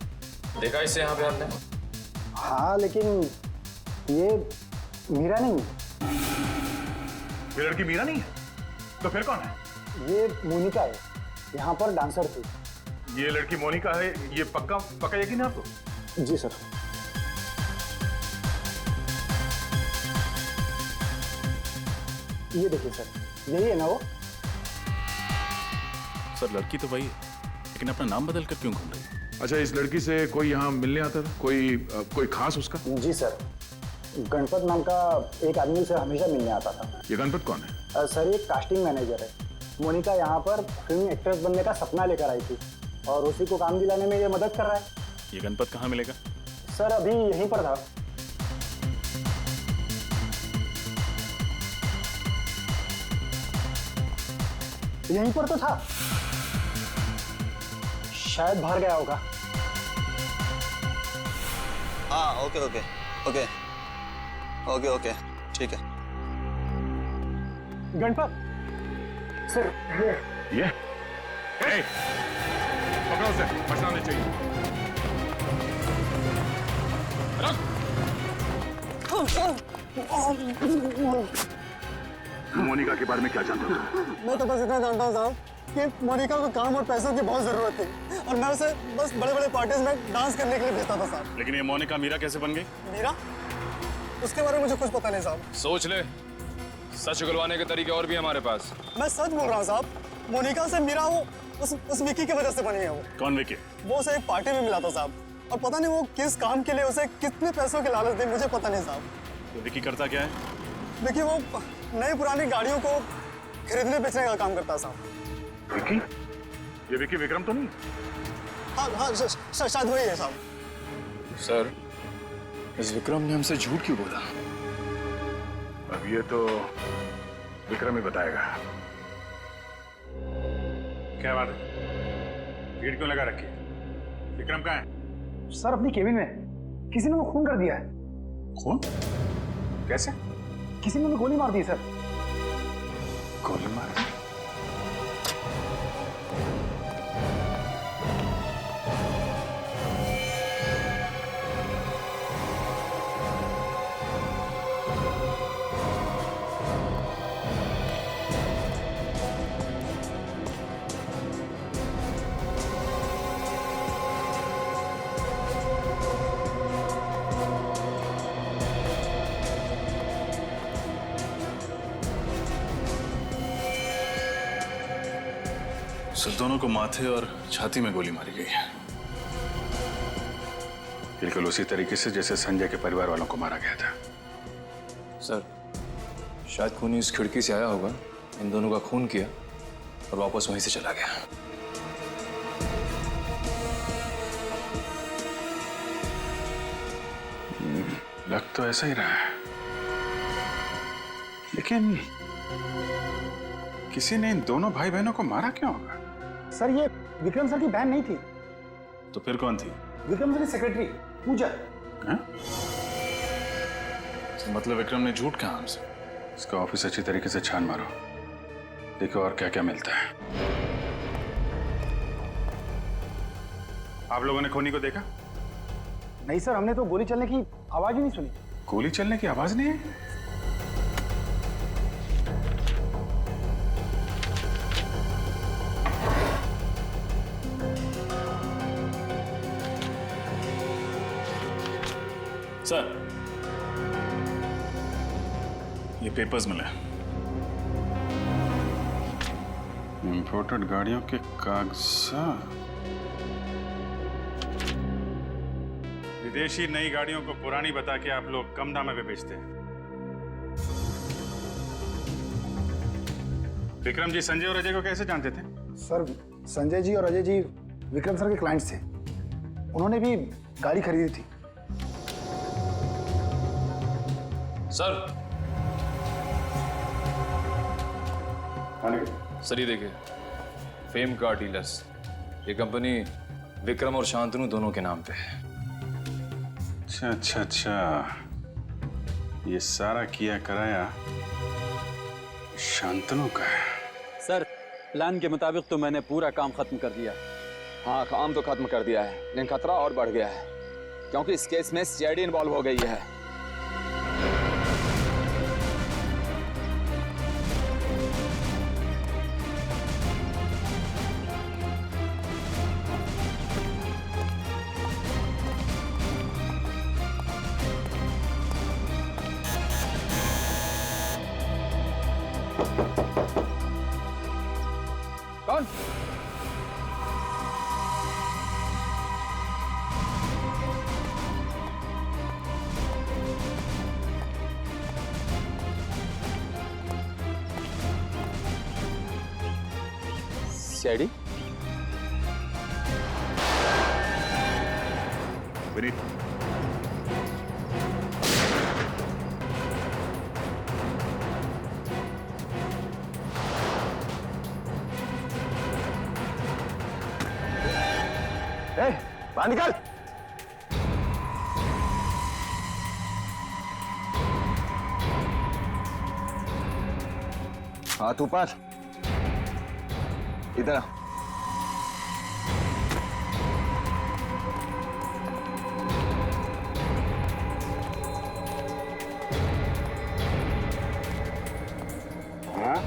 देखा इससे यहाँ पे आपने? हाँ लेकिन ये मीरा नहीं है। ये लड़की मीरा नहीं है तो फिर कौन है? ये मोनिका है, यहाँ पर डांसर थी। ये लड़की मोनिका है, ये पक्का पक्का यकीन है आपको? जी सर। ये देखिए सर, यही है ना वो? सर लड़की तो वही है, लेकिन अपना नाम बदल कर क्यों घूम रही है? अच्छा, इस लड़की से कोई यहाँ मिलने आता था? कोई खास उसका? जी सर, गणपत नाम का एक आदमी से हमेशा मिलने आता था। ये गणपत कौन है? सर ये कास्टिंग मैनेजर है। मोनिका यहाँ पर फिल्म एक्ट्रेस बनने का सपना लेकर आई थी और उसी को काम दिलाने में ये मदद कर रहा है। ये गणपत कहाँ मिलेगा? सर अभी यहीं पर था। यहीं पर तो था, शायद बाहर गया होगा। हाँ okay okay okay okay okay ठीक है। गणपत सर ये पकड़ो उसे, बचना नहीं चाहिए। मोनिका के बारे में क्या जानते हो? मैं तो बस इतना जानता हूँ साहब कि मोनिका को काम और पैसों की बहुत जरूरत थी और मैं उसे बस बड़े बड़े पार्टीज में डांस करने के लिए भेजता था साहब। लेकिन ये मोनिका मीरा कैसे बन गई? मीरा? उसके बारे में मुझे कुछ पता नहीं साहब। सोच ले, सच उगलवाने के तरीके और भी हमारे पास। मैं सच बोल रहा हूँ साहब, मोनिका से मीरा वो उस विकी की वजह से बनी है। वो कौन विकी? वो उसे एक पार्टी में मिला था साहब और पता नहीं वो किस काम के लिए उसे कितने पैसों की लालच दी, मुझे पता नहीं साहब। तो विकी करता क्या है? देखिए वो नई पुरानी गाड़ियों को खरीदने बेचने का काम करता है साहब। विकी? ये विकी विक्रम तो नहीं? हाँ शायद वही है साहब। सर, इस विक्रम ने हमसे झूठ क्यों बोला? अब ये तो विक्रम ही बताएगा। क्या बात है? भीड़ क्यों लगा रखी है? विक्रम कहाँ है? सर अपनी केबिन में, किसी ने वो खून कर दिया है। खून? कैसे? किसी ने गोली मार दी सर। गोली मार दी? दोनों को माथे और छाती में गोली मारी गई है, बिल्कुल उसी तरीके से जैसे संजय के परिवार वालों को मारा गया था। सर, शायद खूनी इस खिड़की से आया होगा, इन दोनों का खून किया और वापस वहीं से चला गया। लग तो ऐसा ही रहा है, लेकिन किसी ने इन दोनों भाई बहनों को मारा क्यों होगा? सर ये विक्रम सर की बहन नहीं थी। तो फिर कौन थी? विक्रम सर की सेक्रेटरी पूजा। मतलब विक्रम ने झूठ कहा हमसे? इसका ऑफिस अच्छी तरीके से छान मारो, देखो और क्या क्या मिलता है। आप लोगों ने खूनी को देखा? नहीं सर, हमने तो गोली चलने की आवाज ही नहीं सुनी। गोली चलने की आवाज नहीं है? सर, ये पेपर्स मिले, इंपोर्टेड गाड़ियों के कागजात। विदेशी नई गाड़ियों को पुरानी बता के आप लोग कम दाम पे बेचते हैं। विक्रम जी संजय और अजय को कैसे जानते थे? सर संजय जी और अजय जी विक्रम सर के क्लाइंट्स थे, उन्होंने भी गाड़ी खरीदी थी। सर, सर ये देखिए, फेम कार डीलर्स, ये कंपनी विक्रम और शांतनु दोनों के नाम पे है। अच्छा अच्छा अच्छा, ये सारा किया कराया शांतनु का है। सर प्लान के मुताबिक तो मैंने पूरा काम खत्म कर दिया। हाँ, काम तो खत्म कर दिया है, लेकिन खतरा और बढ़ गया है क्योंकि इस केस में सीआईडी इन्वॉल्व हो गई है। कौन? सीआईडी? विनीत, बाहर निकल। हाथ ऊपर, इधर। हाँ?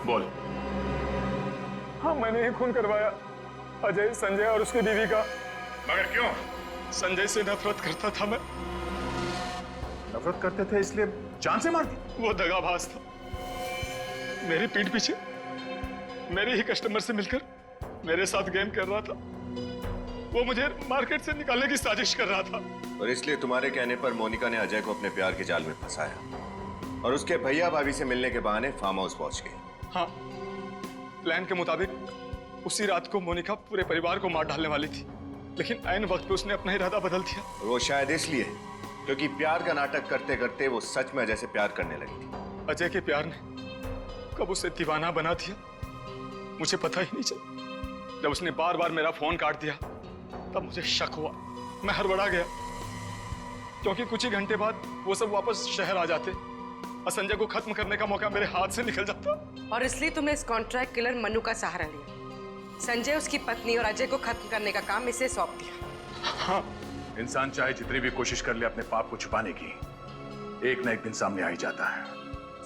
बोल। हाँ, मैंने ही खून करवाया अजय, संजय और उसकी बीवी का। मगर क्यों? संजय से नफरत करता था मैं। नफरत करते थे इसलिए जान से मार दी? वो दगाबाज था, मेरी पीठ पीछे मेरे ही कस्टमर से मिलकर मेरे साथ गेम कर रहा था। वो मुझे मार्केट से निकालने की साजिश कर रहा था। और इसलिए तुम्हारे कहने पर मोनिका ने अजय को अपने प्यार के जाल में फंसाया और उसके भैया भाभी से मिलने के बहाने फार्म हाउस पहुंच गई। हाँ, प्लान के मुताबिक उसी रात को मोनिका पूरे परिवार को मार डालने वाली थी, लेकिन ऐन वक्त पे उसने अपना इरादा बदल दिया। और वो शायद इसलिए क्योंकि प्यार का नाटक करते करते वो सच में अजय से प्यार करने लगी थी। अजय के प्यार ने कब उसे दीवाना बना दिया मुझे पता ही नहीं चला। जब उसने बार बार मेरा फोन काट दिया तब मुझे शक हुआ, मैं हड़बड़ा गया, क्योंकि कुछ ही घंटे बाद वो सब वापस शहर आ जाते और संजय को खत्म करने का मौका मेरे हाथ से निकल जाता। और इसलिए तुमने इस कॉन्ट्रैक्ट किलर मनु का सहारा लिया। संजय, उसकी पत्नी और अजय को खत्म करने का काम इसे सौंप दिया। हाँ, इंसान चाहे जितनी भी कोशिश कर ले अपने पाप को छुपाने की, एक न एक दिन सामने आ ही जाता है।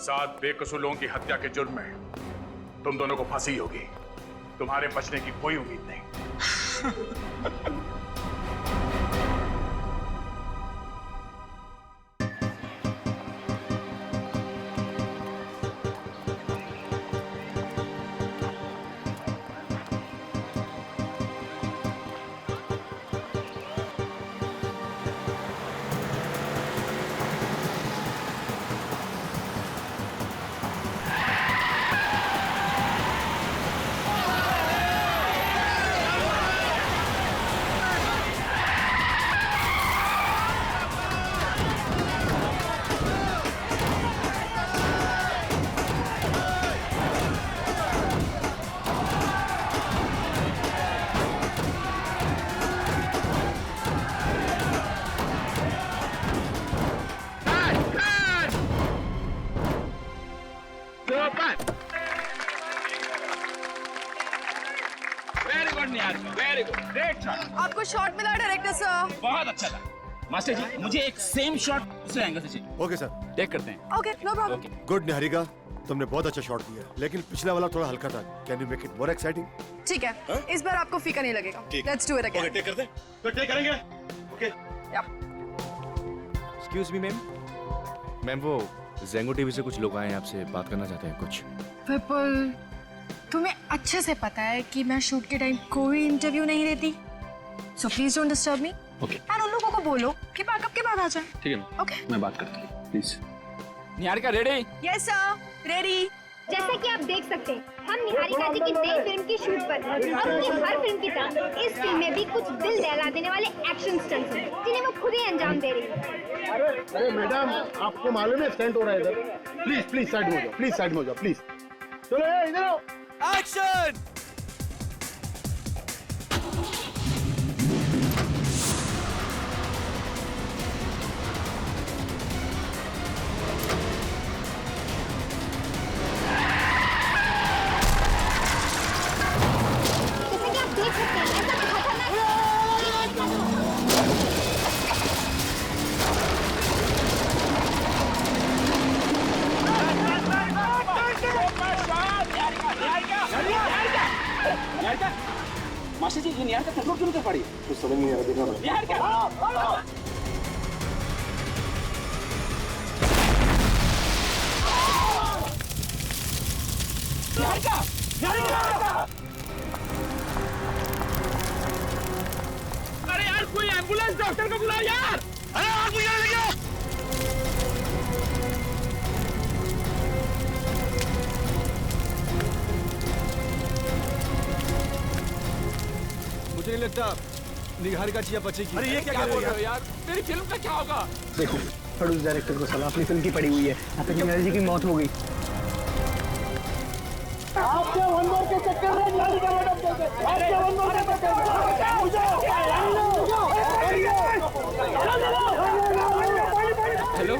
7 बेकसूर लोगों की हत्या के जुर्म में तुम दोनों को फांसी होगी। तुम्हारे बचने की कोई उम्मीद नहीं। Very good, great shot. आपको शॉट मिला डायरेक्टर सर? बहुत अच्छा था मास्टर जी, मुझे एक सेम शॉट दूसरे एंगल से चाहिए। ओके सर, टेक करते हैं। Okay, no problem. Good Niharika, तुमने बहुत अच्छा शॉट दिया, लेकिन पिछला वाला थोड़ा हल्का था। Can you make it more exciting? ठीक है, इस बार आपको फीका नहीं लगेगा। Let's do it again. Take करते हैं? तो टेक करेंगे। Okay. Excuse me ma'am. Ma'am, वो ज़ेंगो टीवी से कुछ लोग आए हैं, आपसे बात करना चाहते हैं कुछ। विपुल, तुम्हें अच्छे से पता है कि मैं शूट के टाइम कोई इंटरव्यू नहीं देती, so please don't disturb me. Okay और उन लोगों को बोलो कि पैकअप के बाद आ जाए। ठीक है ना, ओके। मैं बात करता हूँ please. Niharika ready? Yes sir, ready. जैसा कि आप देख सकते हैं हम निहारिका जी की नई फिल्म की शूट पर हैं और उनकी हर फिल्म की तरह इस फिल्म में भी कुछ दिल दहला देने वाले एक्शन स्टंट्स हैं जिन्हें वो खुद ही अंजाम दे रही है। अरे मैडम, आपको मालूम है स्टंट हो रहा है इधर। प्लीज प्लीज साइड में हो जाओ, प्लीज साइड में हो जाओ, प्लीज। चलो इधर आओ। एक्शन! मास्टर जी, ये निहारिका कंट्रोल क्यों नहीं कर पा रही? कुछ समझ नहीं आ रहा, देखना पड़ेगा। निहारिका! निहारिका! निहारिका! अरे यार, कोई एम्बुलेंस डॉक्टर को बुलाओ यार! अरे आग बुझाने लगे! मुझे नहीं लगता निहारिका जी बचेगी। अरे ये क्या बोल रहे हो यार? मेरी फिल्म का क्या होगा? देखो, प्रोड्यूस डायरेक्टर को सलाह अपनी फिल्म की पड़ी हुई है, यहाँ पे निहारिका जी की मौत हो गई। आपके वनमोर के चक्कर में निहारिका मैडम को आपके वनमोर के चक्कर में हेलो।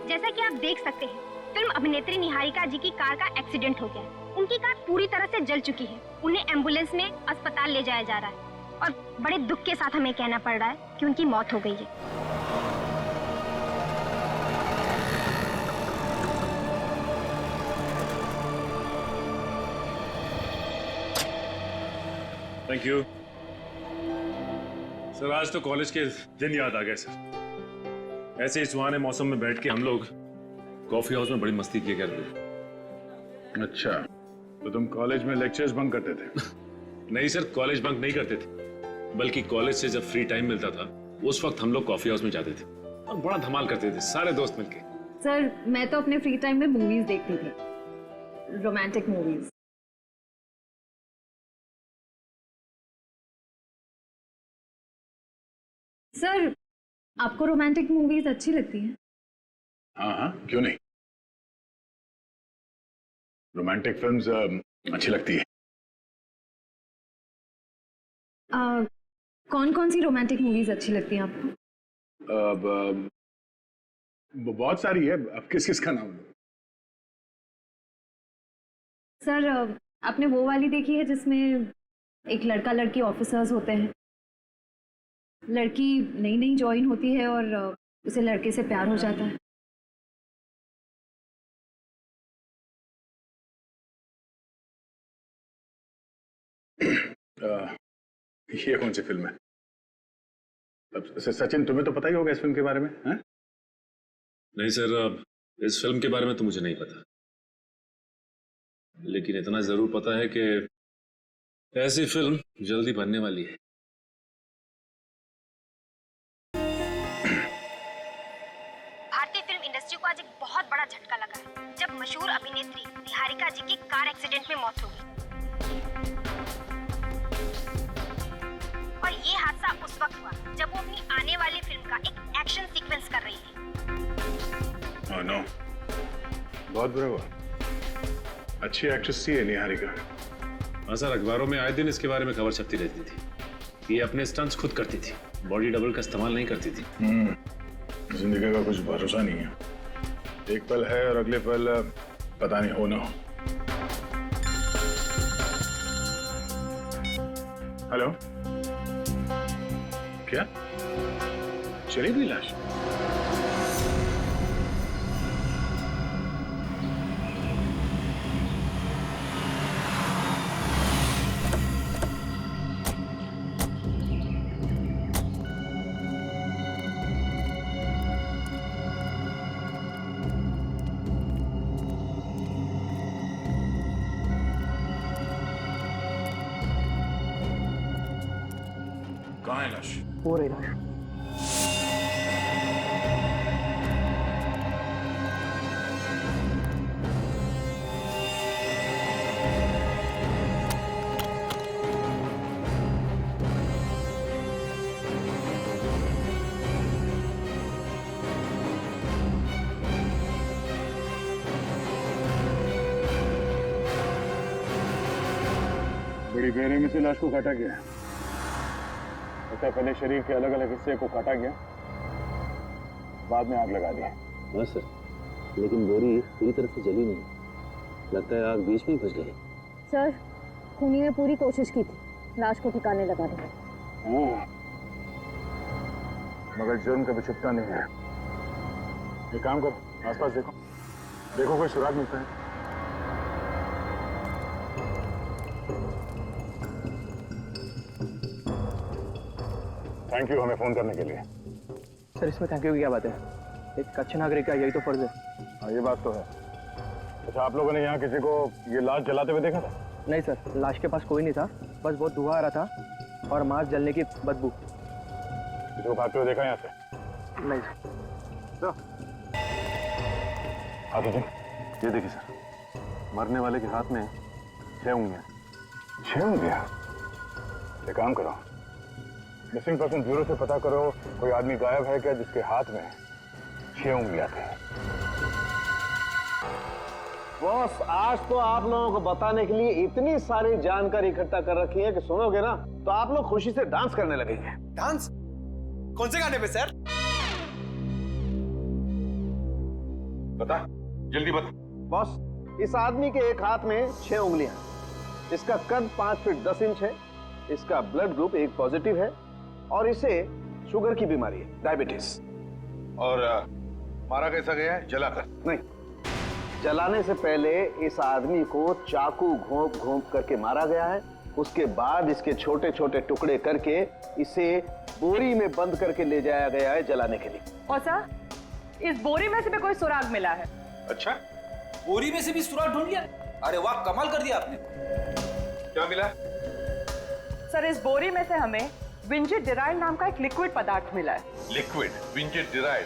जैसा कि आप देख सकते हैं फिल्म अभिनेत्री निहारिका जी की कार का एक्सीडेंट हो गया है। उनकी कार पूरी तरह से जल चुकी है। उन्हें एम्बुलेंस में अस्पताल ले जाया जा रहा है और बड़े दुख के साथ हमें कहना पड़ रहा है कि उनकी मौत हो गई है। Thank you sir. आज तो कॉलेज के दिन याद आ गए सर। ऐसे ही सुहाने मौसम में बैठ के हम लोग कॉफी हाउस में बड़ी मस्ती किया करते थे। अच्छा, तो तुम कॉलेज में लेक्चर्स बंक करते थे? नहीं सर, कॉलेज बंक नहीं करते थे, बल्कि कॉलेज से जब फ्री टाइम मिलता था उस वक्त हम लोग कॉफी हाउस में जाते थे और बड़ा धमाल करते थे सारे दोस्त मिलके। सर, मैं तो अपने फ्री टाइम में मूवीज देखती थी, रोमांटिक मूवीज। सर, आपको रोमांटिक मूवीज अच्छी लगती हैं? हाँ हाँ, क्यों नहीं। रोमांटिक फिल्म्स अच्छी लगती है। कौन कौन सी रोमांटिक मूवीज अच्छी लगती हैं आपको? बहुत सारी है, अब किस किस का नाम लो? सर, आपने वो वाली देखी है जिसमें एक लड़का लड़की ऑफिसर्स होते हैं, लड़की नई नई ज्वाइन होती है और उसे लड़के से प्यार हो जाता है? ये कौन सी फिल्म है? अब सचिन, तुम्हें तो पता ही होगा इस फिल्म के बारे में, हैं? नहीं सर, अब इस फिल्म के बारे में तो मुझे नहीं पता, लेकिन इतना जरूर पता है कि ऐसी फिल्म जल्दी बनने वाली है। भारतीय फिल्म इंडस्ट्री को आज एक बहुत बड़ा झटका लगा है जब मशहूर अभिनेत्री निहारिका जी की कार एक्सीडेंट में मौत हो गई। और ये हादसा उस वक्त हुआ जब वो अपनी आने वाली फिल्म का एक एक्शन सीक्वेंस कर रही थी। ओह नो, बहुत बुरा हुआ। अच्छी एक्ट्रेस थी निहारिका। हाँ सर, अखबारों में आए दिन इसके बारे में खबर छपती रहती थी। ये अपने स्टंट्स खुद करती थी, बॉडी डबल का इस्तेमाल नहीं करती थी। जिंदगी का कुछ भरोसा नहीं है। एक पल है और अगले पल पता नहीं हो ना हो। हेलो, क्या चली भी लाश? कहाँ है लाश? वो रही लाश। बड़ी बेरहमी से लाश को काटा गया है। लगता है पहले शरीर के अलग अलग हिस्से को काटा गया, बाद में आग लगा दी। हाँ सर, लेकिन बोरी पूरी तरह से जली नहीं, लगता है आग बीच में ही फंस गई। सर, खूनी ने पूरी कोशिश की थी लाश को ठिकाने लगाने की, मगर जुर्म कभी छुपता नहीं है। एक काम करो, आसपास देखो, देखो कोई सुराग मिलता है। थैंक यू हमें फोन करने के लिए। सर, इसमें थैंक यू की क्या बात है? एक अच्छे नागरिक का यही तो फर्ज है। हाँ, ये बात तो है। अच्छा, आप लोगों ने यहाँ किसी को ये लाश जलाते हुए देखा था? नहीं सर, लाश के पास कोई नहीं था, बस बहुत धुआं आ रहा था और मांस जलने की बदबू। किसी को भागते हुए देखा यहाँ से? नहीं सर। आगे जी। ये देखिए सर, मरने वाले के हाथ में 6 उंगलियां। 6 उंगलियां? एक काम करो, मिसिंग पर्सन ब्यूरो से पता करो कोई आदमी गायब है क्या जिसके हाथ में 6 उंगलियां थी। बॉस, आज तो आप लोगों को बताने के लिए इतनी सारी जानकारी इकट्ठा कर रखी है कि सुनोगे ना तो आप लोग खुशी से डांस करने लगेंगे। डांस? कौन से गाने पे सर? बता, जल्दी बता। बॉस, इस आदमी के एक हाथ में 6 उंगलियां, इसका कद 5 फीट 10 इंच है, इसका ब्लड ग्रुप एक पॉजिटिव है और इसे शुगर की बीमारी है, डायबिटीज। और मारा कैसा गया है? जलाकर? नहीं, जलाने से पहले इस आदमी को चाकू घोंप घोंप करके मारा गया है। उसके बाद इसके छोटे छोटे टुकड़े करके इसे बोरी में बंद करके ले जाया गया है जलाने के लिए। और सर, इस बोरी में से भी कोई सुराग मिला है। अच्छा, बोरी में से भी सुराग ढूंढ लिया? अरे वाह, कमाल कर दिया आपने। क्या मिला? सर, इस बोरी में से हमें विंजेट डिराइड नाम का एक लिक्विड पदार्थ मिला है। लिक्विड? विंजेट डिराइड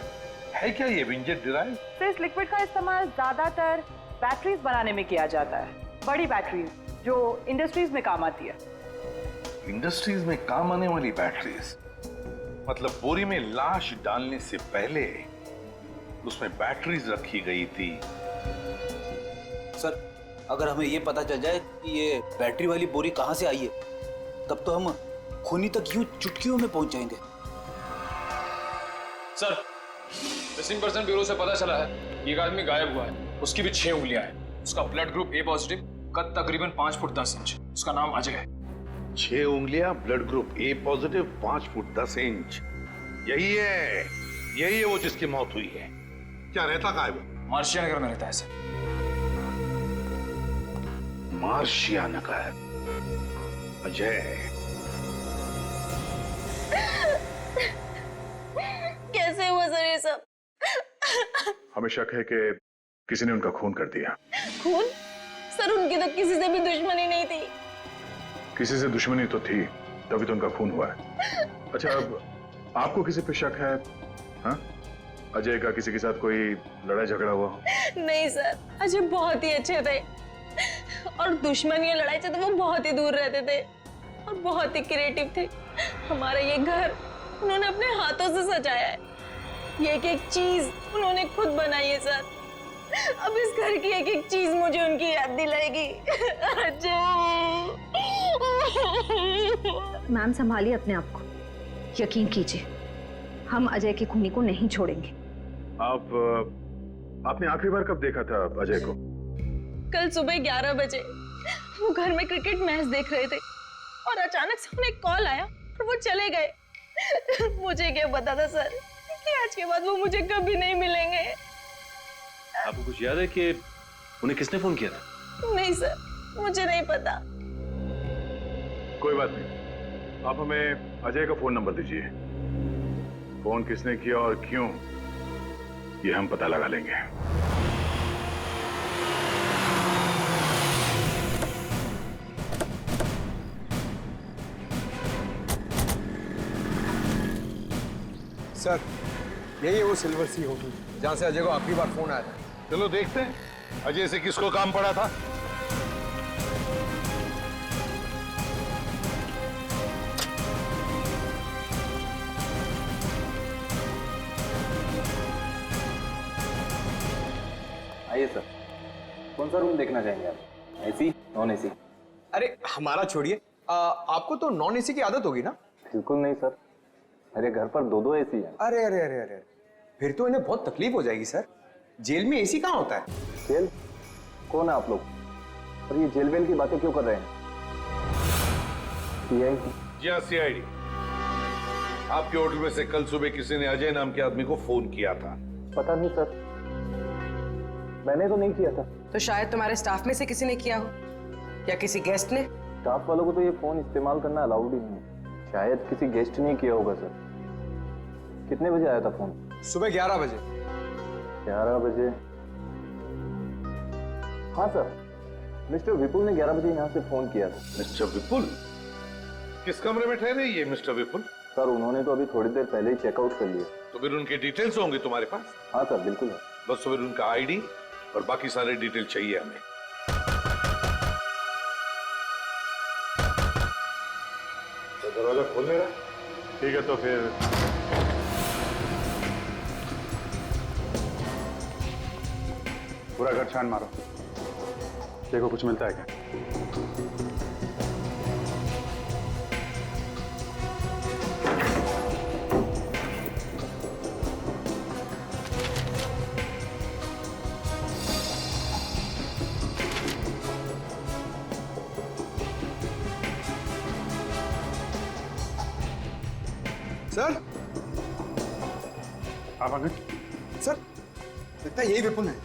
है क्या ये विंजेट डिराइड? तो इस लिक्विड का इस्तेमाल ज्यादातर बैटरीज बनाने में किया जाता है, बड़ी बैटरीज जो इंडस्ट्रीज में काम आती है। इंडस्ट्रीज में काम आने वाली बैटरीज? मतलब बोरी में लाश डालने से पहले उसमें बैटरीज रखी गई थी। सर, अगर हमें ये पता चल जाए कि ये बैटरी वाली बोरी कहां से आई है, तब तो हम खूनी तक यूं चुटकियों में पहुंच जाएंगे। सर, मिसिंग पर्सन ब्यूरो से पता चला है कि एक आदमी गायब हुआ है, उसकी भी 6 उंगलियां हैं, उसका ब्लड ग्रुप ए पॉजिटिव, कद तकरीबन 5 फुट 10 इंच, उसका नाम अजय है। 6 उंगलियां, blood group A positive, 5 foot 10 inch, यही है वो जिसकी मौत हुई है। क्या रहता कहाँ है वो? मार्शिया नगर में रहता है सर। मार्शिया नगर? अजय? कैसे हुआ सर ये सब? हमें शक है कि किसी ने उनका खून कर दिया। खून? सर, उनकी तो किसी से भी दुश्मनी नहीं थी। किसी से दुश्मनी तो थी, तभी तो उनका खून हुआ है। अच्छा, अब आपको किसी पे शक है? हाँ? अजय का किसी के साथ कोई लड़ाई झगड़ा हुआ? नहीं सर, अजय बहुत ही अच्छे थे और दुश्मनी और लड़ाई से तो वो बहुत ही दूर रहते थे और बहुत ही क्रिएटिव थे। हमारा ये घर उन्होंने अपने हाथों से सजाया है, ये एक एक चीज उन्होंने खुद बनाई है सर। अब इस घर की एक एक चीज मुझे उनकी याद दिलाएगी। मैम, संभालिए अपने आप को, यकीन कीजिए हम अजय के खूनी को नहीं छोड़ेंगे। आपने आखिरी बार कब देखा था अजय को? कल सुबह 11 बजे वो घर में क्रिकेट मैच देख रहे थे और अचानक से उन्हें कॉल आया और वो चले गए। मुझे क्या पता था सर कि आज के बाद वो मुझे कभी नहीं मिलेंगे। आपको कुछ याद है कि उन्हें किसने फोन किया था? नहीं सर, मुझे नहीं पता। कोई बात नहीं, आप हमें अजय का फोन नंबर दीजिए। फोन किसने किया और क्यों, ये हम पता लगा लेंगे। सर, यही है वो सिल्वर सी होटल जहां से अजय को आखिरी बार फोन आया था। चलो देखते हैं अजय से किसको काम पड़ा था। आइए सर, कौन सा रूम देखना चाहेंगे आप? AC, non AC? अरे हमारा छोड़िए, आपको तो नॉन एसी की आदत होगी ना? बिल्कुल नहीं सर, मेरे घर पर 2-2 एसी है। अरे अरे अरे अरे, फिर तो इन्हें बहुत तकलीफ हो जाएगी सर। जेल में एसी कहाँ होता है? जेल? कौन है आप लोग? और ये जेल वेल की बातें क्यों कर रहे हैं? सीआईडी? जी हाँ, सीआईडी। आपके होटल में से कल सुबह किसी ने अजय नाम के आदमी को फोन किया था। पता नहीं सर, मैंने तो नहीं किया था। तो शायद तुम्हारे स्टाफ में से किसी ने किया हो, या किसी गेस्ट ने। स्टाफ वालों को तो ये फोन इस्तेमाल करना अलाउड ही नहीं है। शायद किसी गेस्ट ने किया होगा सर। कितने बजे आया था फोन? सुबह 11 बजे। 11 बजे? हाँ सर, मिस्टर विपुल ने 11 बजे यहाँ से फोन किया था। मिस्टर विपुल? किस कमरे में ठहरे ये मिस्टर विपुल? सर, उन्होंने तो अभी थोड़ी देर पहले ही चेकआउट कर लिया। तो फिर उनके डिटेल्स होंगे तुम्हारे पास? हाँ सर, बिल्कुल है। बस फिर उनका आईडी और बाकी सारे डिटेल चाहिए हमें। तो दरवाजा खोलने रहा? ठीक है, तो फिर पूरा घर छान मारो, देखो कुछ मिलता है क्या। सर, आप आ गए? सर, लगता है यही विपुल है।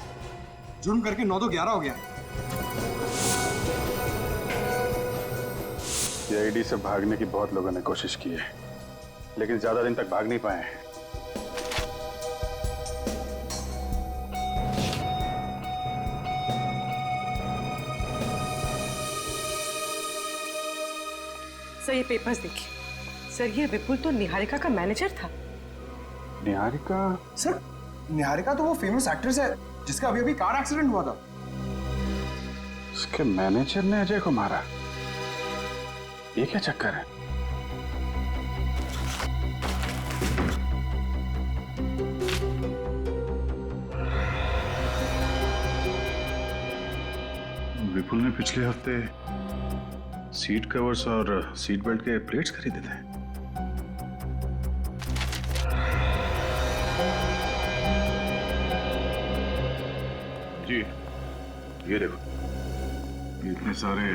जुर्म करके 9 तो 11 हो गया। सीआईडी से भागने की बहुत लोगों ने कोशिश की है, लेकिन ज्यादा दिन तक भाग नहीं पाए हैं। सर, ये पेपर्स देखिए। सर, ये विपुल तो निहारिका का मैनेजर था। निहारिका? सर, निहारिका तो वो फेमस एक्ट्रेस है जिसका अभी अभी कार एक्सीडेंट हुआ था। उसके मैनेजर ने अजय को मारा? ये क्या चक्कर है? विपुल ने पिछले हफ्ते सीट कवर्स और सीट बेल्ट के प्लेट्स खरीदे थे। जी, ये देखो, ये इतने सारे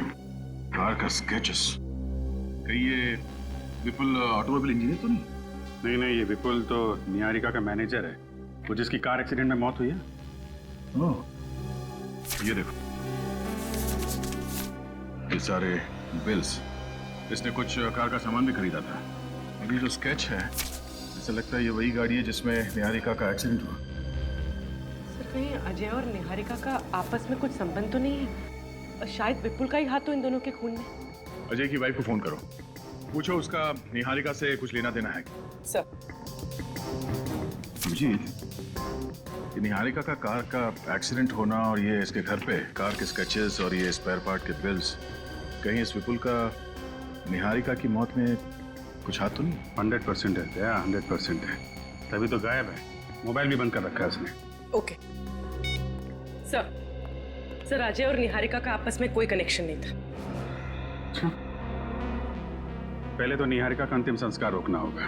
कार का स्केचेस। कहीं ये विपुल ऑटोमोबाइल इंजीनियर तो नहीं? नहीं नहीं, ये विपुल तो निहारिका का मैनेजर है, वो जिसकी कार एक्सीडेंट में मौत हुई है। ओह, ये देखो, ये सारे बिल्स। इसने कुछ कार का सामान भी खरीदा था। और ये जो स्केच है, ऐसा लगता है ये वही गाड़ी है जिसमें निहारिका का एक्सीडेंट हुआ। सर, कहीं अजय और निहारिका का आपस में कुछ संबंध तो नहीं है? और शायद विपुल का ही हाथ तो इन दोनों के खून में। अजय की वाइफ को फोन करो, पूछो उसका निहारिका से कुछ लेना देना है। सर, जी, ये निहारिका का कार का एक्सीडेंट होना और ये इसके घर पे कार के स्केचेस और ये स्पेयर पार्ट के बिल्स, कहीं इस विपुल का निहारिका की मौत में कुछ हाथ तो नहीं? 100% है, 100% है। तभी तो गायब है, मोबाइल भी बंद कर रखा है उसने। ओके सर, सर, अजय और निहारिका का आपस में कोई कनेक्शन नहीं था। अच्छा, पहले तो निहारिका का अंतिम संस्कार रोकना होगा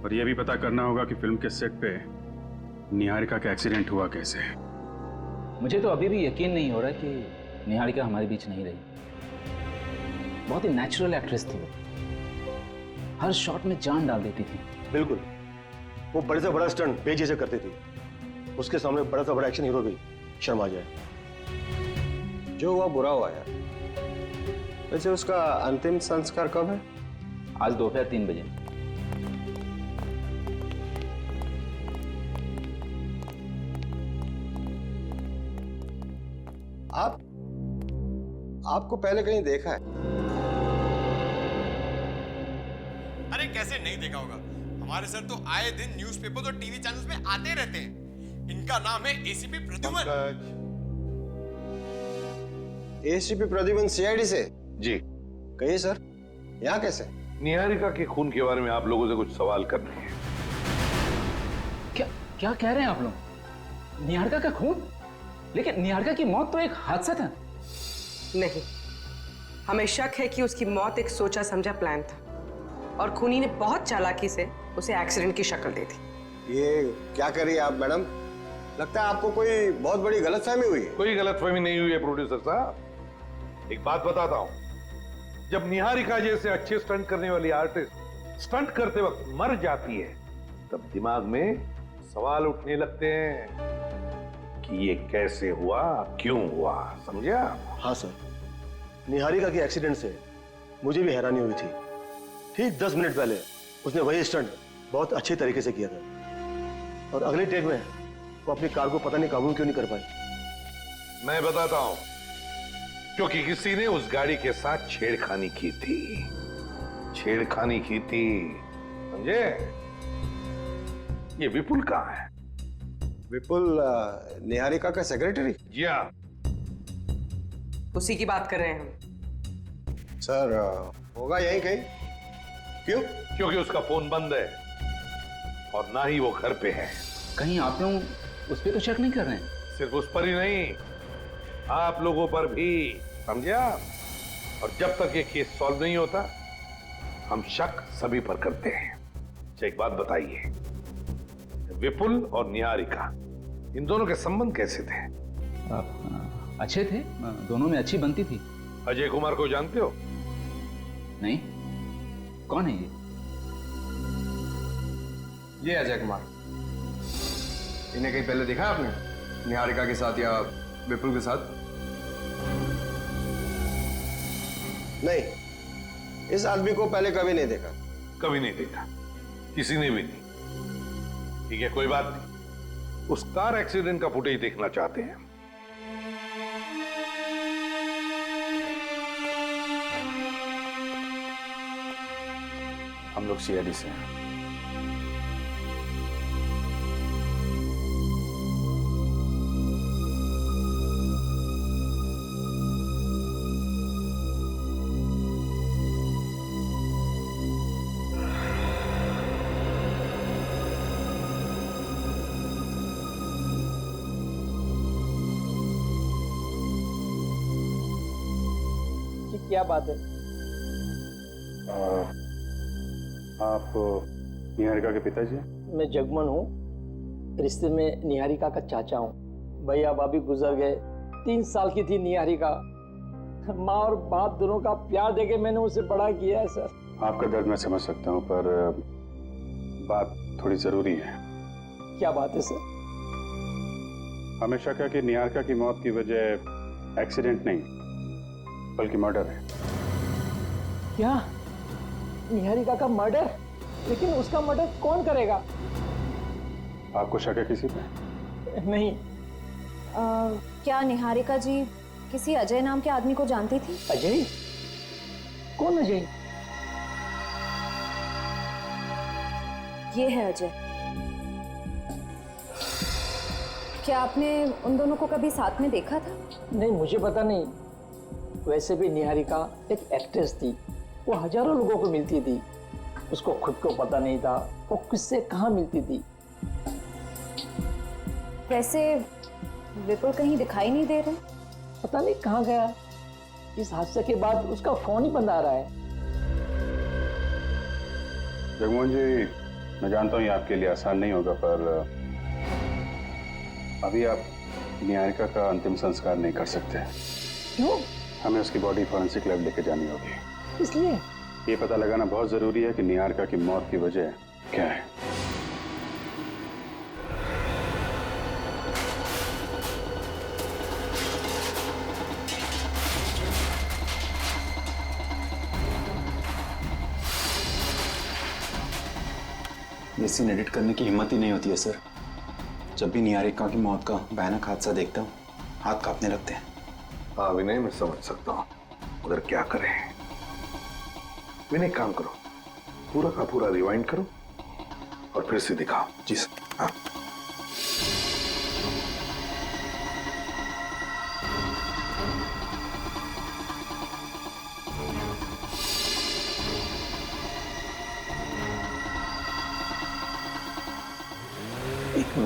और यह भी पता करना होगा कि फिल्म के सेट पे निहारिका का एक्सीडेंट हुआ कैसे। मुझे तो अभी भी यकीन नहीं हो रहा कि निहारिका हमारे बीच नहीं रही। बहुत ही नेचुरल एक्ट्रेस थी वो, हर शॉट में जान डाल देती थी। बिल्कुल, वो बड़े से बड़ा स्टंट बेझिझक करती थी। उसके सामने बड़ा से बड़ा एक्शन हीरो भी शर्मा जाए। जो हुआ बुरा हुआ यार। वैसे उसका अंतिम संस्कार कब है? आज दोपहर 3 बजे। आपको पहले कहीं देखा है? अरे कैसे नहीं देखा होगा, हमारे सर तो आए दिन न्यूज़पेपर और टीवी चैनल्स में आते रहते हैं। इनका नाम है ACP Pradyuman. ACP Pradyuman CID से? जी। कहिए सर, यहाँ कैसे? निहारिका के खून के बारे में आप लोगों से कुछ सवाल करने हैं। क्या कह रहे हैं आप लोग? निहारिका का खून? लेकिन निहारिका की मौत तो एक हादसा था। नहीं, हमें शक है कि उसकी मौत एक सोचा समझा प्लान था और खूनी ने बहुत चालाकी से उसे एक्सीडेंट की शक्ल दे दी। ये क्या करिए आप मैडम? लगता है आपको कोई बहुत बड़ी गलतफहमी हुई है। कोई गलतफहमी नहीं हुई है प्रोड्यूसर साहब। एक बात बताता हूं, जब निहारिका जैसे अच्छे स्टंट करने वाली आर्टिस्ट स्टंट करते वक्त मर जाती है, तब दिमाग में सवाल उठने लगते हैं कि ये कैसे हुआ, क्यों हुआ, समझे आप? हाँ सर, निहारिका के एक्सीडेंट से मुझे भी हैरानी हुई थी। ठीक 10 मिनट पहले उसने वही स्टंट बहुत अच्छे तरीके से किया था और अगले टेक में वो अपनी कार को पता नहीं काबू क्यों नहीं कर पाई। मैं बताता हूं, क्योंकि किसी ने उस गाड़ी के साथ छेड़खानी की थी। छेड़खानी की थी, समझे? ये विपुल कहाँ है? विपुल निहारिका का सेक्रेटरी? जी हाँ। उसी की बात कर रहे हैं हम। सर होगा यही कहीं। क्यों? क्योंकि उसका फोन बंद है और ना ही वो घर पे है। कहीं आप लोग उस पर तो शक नहीं कर रहे हैं? सिर्फ उस पर ही नहीं, आप लोगों पर भी, समझे आप? और जब तक ये केस सॉल्व नहीं होता, हम शक सभी पर करते हैं। अच्छा, एक बात बताइए, विपुल और निहारिका इन दोनों के संबंध कैसे थे? अच्छे थे, दोनों में अच्छी बनती थी। अजय कुमार को जानते हो? नहीं, कौन है ये? ये अजय कुमार। इन्हें कहीं पहले देखा आपने निहारिका के साथ या विपुल के साथ? नहीं, इस आदमी को पहले कभी नहीं देखा। कभी नहीं देखा, किसी ने भी नहीं। ठीक है, कोई बात नहीं। उस कार एक्सीडेंट का फुटेज देखना चाहते हैं। हम लोग सीआईडी से हैं। क्या बात है? आप निहारिका के पिताजी? मैं जगमन हूँ, रिश्ते में निहारिका का चाचा हूँ। भैया भाभी गुजर गए, 3 साल की थी निहारिका। माँ और बाप दोनों का प्यार देके मैंने उसे बड़ा किया है सर। आपका दर्द मैं समझ सकता हूँ, पर बात थोड़ी जरूरी है। क्या बात है सर? हमेशा कहा कि निहारिका की मौत की वजह एक्सीडेंट नहीं बल्कि मर्डर है। क्या? निहारिका का मर्डर? लेकिन उसका मर्डर कौन करेगा? आपको शक है किसी पे? नहीं। क्या निहारिका जी किसी अजय नाम के आदमी को जानती थी? अजय? कौन अजय? ये है अजय। क्या आपने उन दोनों को कभी साथ में देखा था? नहीं, मुझे पता नहीं। वैसे भी निहारिका एक एक्ट्रेस थी, वो हजारों लोगों को मिलती थी। उसको खुद को पता नहीं था वो किससे कहाँ मिलती थी। वैसे विपुल कहीं दिखाई नहीं दे रहे? पता नहीं कहाँ गया। इस हादसे के बाद उसका फोन ही बंद आ रहा है। जगमोहन जी, मैं जानता हूँ ये आपके लिए आसान नहीं होगा, पर अभी आप निहारिका का अंतिम संस्कार नहीं कर सकते। क्यों? हमें उसकी बॉडी फॉरेंसिक लैब लेके जानी होगी। इसलिए ये पता लगाना बहुत जरूरी है कि निहारिका की मौत की वजह क्या है। ये सीन एडिट करने की हिम्मत ही नहीं होती है सर। जब भी निहारिका की मौत का भयानक हादसा देखता हूँ हाथ कांपने लगते हैं। हाँ विनय, मैं समझ सकता हूँ, मगर क्या करें। विनय काम करो, पूरा का पूरा रिवाइंड करो और फिर से दिखाओ। जी सर। हाँ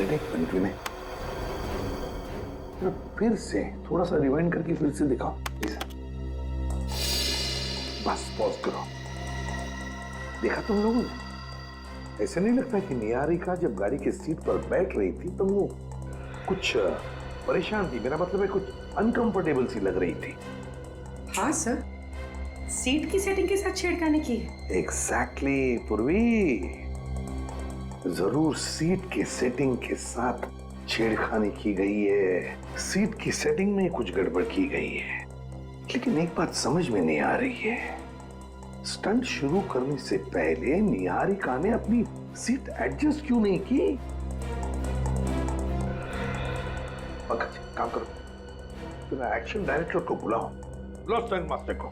एक मिनट विनय, फिर से थोड़ा सा रिवाइंड करके फिर से दिखाओ। बस पॉज करो। देखा तुम लोगों ने? ऐसे नहीं लगता कि निहारिका जब गाड़ी की सीट पर बैठ रही थी तो वो कुछ परेशान थी? मेरा मतलब है कुछ अनकंफर्टेबल सी लग रही थी। हाँ सर, सीट की सेटिंग के साथ छेड़खानी की है। एग्जैक्टली पूर्वी, जरूर सीट की सेटिंग के साथ छेड़खानी की गई है। सीट की सेटिंग में कुछ गड़बड़ की गई है। लेकिन एक बात समझ में नहीं आ रही है, स्टंट शुरू करने से पहले निहारिका ने अपनी सीट एडजस्ट क्यों नहीं की? पंकज काम करो, तुम्हें एक्शन डायरेक्टर को बुलाओ, स्टंट मास्टर को।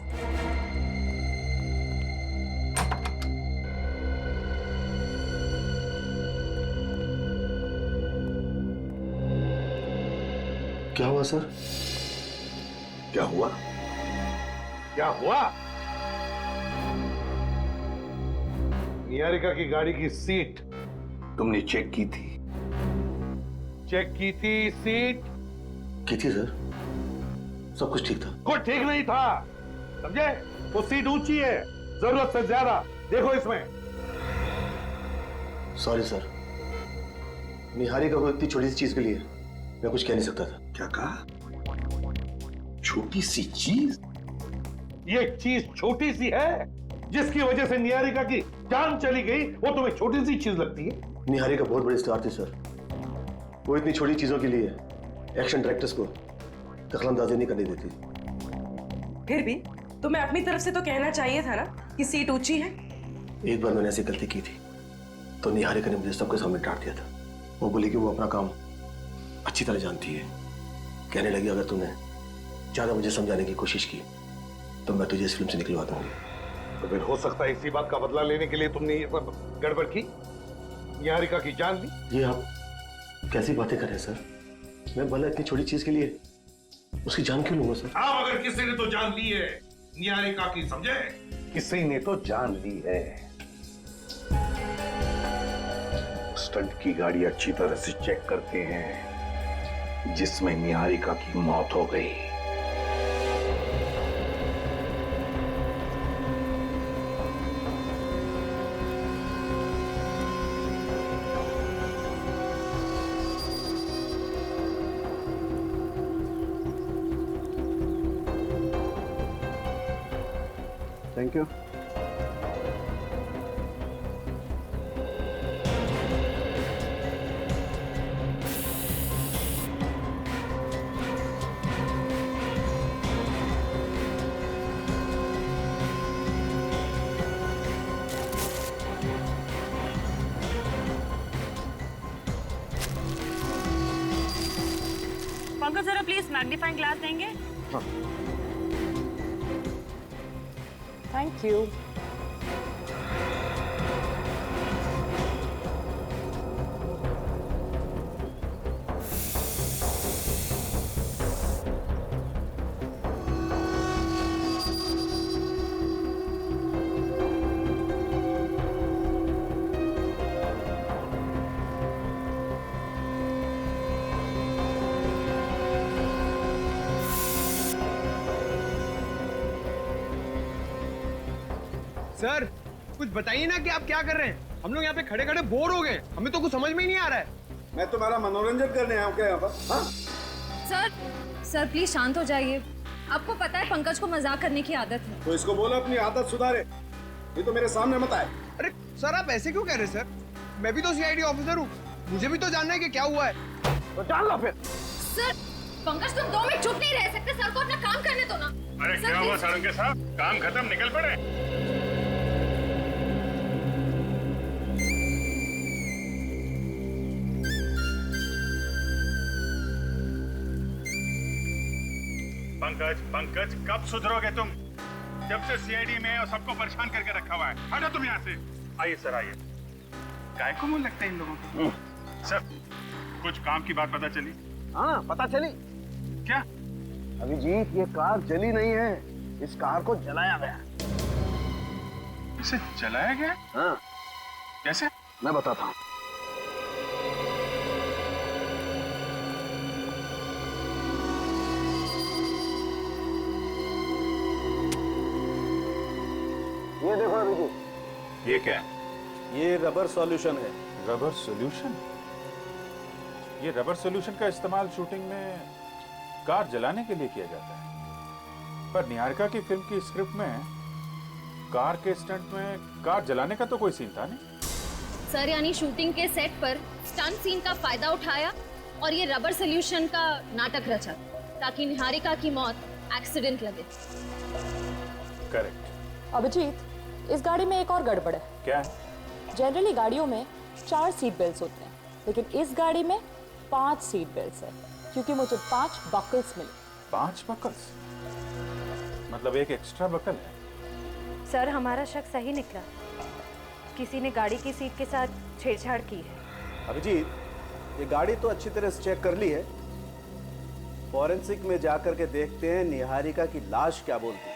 क्या हुआ सर? क्या हुआ? क्या हुआ? निहारिका की गाड़ी की सीट तुमने चेक की थी? चेक की थी सीट? की थी सर, सब कुछ ठीक था। कुछ ठीक नहीं था, समझे? वो सीट ऊंची है जरूरत से ज्यादा। देखो इसमें। सॉरी सर, निहारिका को इतनी छोटी सी चीज के लिए मैं कुछ कह नहीं सकता था। क्या कहा? छोटी सी चीज? ये चीज छोटी सी है जिसकी वजह से निहारिका की जान चली गई, वो तुम्हें छोटी सी चीज लगती है? निहारिका बहुत बड़ी स्टार थी सर, वो इतनी छोटी चीजों के लिए एक्शन डायरेक्टर्स को दखलंदाजी नहीं करने देती। फिर भी तुम्हें अपनी तरफ से तो कहना चाहिए था ना कि सीट ऊंची है। एक बार मैंने ऐसी गलती की थी तो निहारिका ने मुझे सबके सामने डांट दिया था। वो बोली कि वो अपना काम अच्छी तरह जानती है। कहने लगी अगर तूने ज्यादा मुझे समझाने की कोशिश की तो मैं तुझे इस फिल्म से निकलवा दूंगी। तो फिर हो सकता है इसी बात का बदला लेने के लिए तुमने ये सब गड़बड़ की, निहारिका की जान ली। ये आप कैसी बातें कर रहे हैं सर? मैं भला इतनी छोटी चीज के लिए उसकी जान क्यों लूंगा सर? हाँ, मगर किसी ने तो जान ली है निहारिका की, समझे? किसी ने तो जान ली है। स्टंट की गाड़ी अच्छी तरह से चेक करते हैं जिसमें निहारिका की मौत हो गई। Thank you. पंकज जरा प्लीज मैग्नीफाइंग ग्लास देंगे? हाँ। Thank you. सर कुछ बताइए ना कि आप क्या कर रहे हैं? हम लोग यहाँ पे खड़े खड़े बोर हो गए, हमें तो कुछ समझ में ही नहीं आ रहा है। मैं तुम्हारा मनोरंजन करने आया हूँ क्या यहाँ पर? हाँ? सर प्लीज शांत हो जाइए। आपको पता है पंकज को मजाक करने की आदत है। तो इसको बोलो अपनी आदत सुधारे। ये तो मेरे सामने मत आए। अरे सर आप ऐसे क्यों कह रहे हैं सर? मैं भी तो सीआईडी ऑफिसर हूँ, मुझे भी तो जानना है कि क्या हुआ है। तो जान लो फिर। सर पंकज तुम 2 मिनट चुप नहीं रह सकते, सर को अपना काम करने दो ना। अरे क्या हुआ सारंगे साहब? काम खत्म, निकल पड़े। पंकज पंकज कब सुधरोगे तुम? जब से सीआईडी में और सबको परेशान करके रखा हुआ है। हटो तुम यहाँ से। आइए सर आइए। काय को मुंह लगता है इन लोगों को? सर कुछ काम की बात पता चली? हाँ पता चली। क्या? अभिजीत ये कार जली नहीं है, इस कार को जलाया गया। इसे जलाया गया? हाँ। कैसे? मैं बताता हूँ। ये देखो अभिजीत। ये क्या है? ये रबर सॉल्यूशन है। Rubber solution? ये रबर सॉल्यूशन का इस्तेमाल शूटिंग में कार जलाने के लिए किया जाता है, पर निहारिका की फिल्म की स्क्रिप्ट में कार के स्टंट में कार जलाने का तो कोई सीन था नहीं। सर यानी शूटिंग के सेट पर स्टंट सीन का फायदा उठाया और ये रबर सॉल्यूशन का नाटक रचा ताकि निहारिका की मौत एक्सीडेंट लगे। करेक्ट। अभिजीत, इस गाड़ी में एक और गड़बड़ है। क्या है? जनरली गाड़ियों में 4 सीट बेल्ट होते हैं, लेकिन इस गाड़ी में 5 सीट बेल्ट है, क्योंकि मुझे 5 बकल्स मिले। 5 बकल्स? मतलब एक एक्स्ट्रा बकल है। सर हमारा शक सही निकला, किसी ने गाड़ी की सीट के साथ छेड़छाड़ की है। अभिजीत ये गाड़ी तो अच्छी तरह से चेक कर ली है, फॉरेंसिक में जाकर के देखते हैं निहारिका की लाश क्या बोलती है।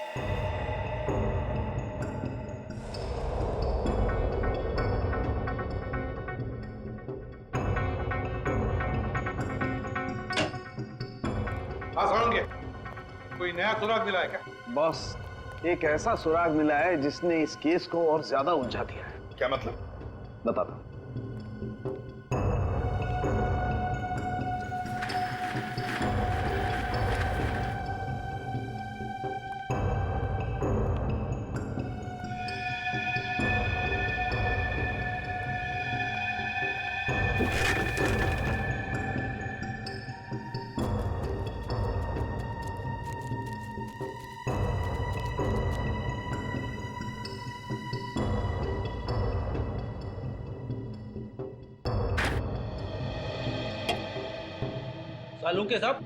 कोई नया सुराग मिला है क्या? बॉस एक ऐसा सुराग मिला है जिसने इस केस को और ज्यादा उलझा दिया है। क्या मतलब? बताता हूं। सालुंके साहब,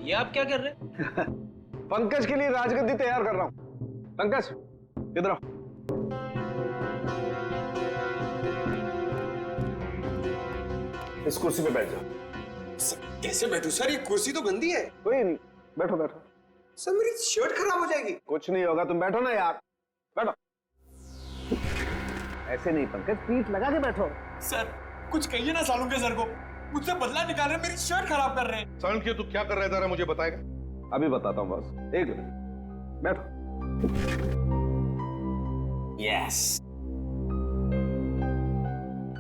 ये आप क्या कर रहे हैं? पंकज के लिए राजगद्दी तैयार कर रहा हूं। पंकज इधर आओ। इस कुर्सी पे बैठ जाओ। कैसे बैठूं सर? ये कुर्सी तो गंदी है। कोई नहीं, बैठो बैठो। सर मेरी शर्ट खराब हो जाएगी। कुछ नहीं होगा, तुम बैठो ना यार, बैठो। ऐसे नहीं पंकज, पीठ लगा के बैठो। सर कुछ कहिए ना सालुंके सर को, मुझसे बदला निकाल रहे, मेरी शर्ट खराब कर रहे हैं। सालुंके तू क्या कर रहा है जरा मुझे बताएगा? अभी बताता हूँ बॉस, एक मिनट बैठो। यस।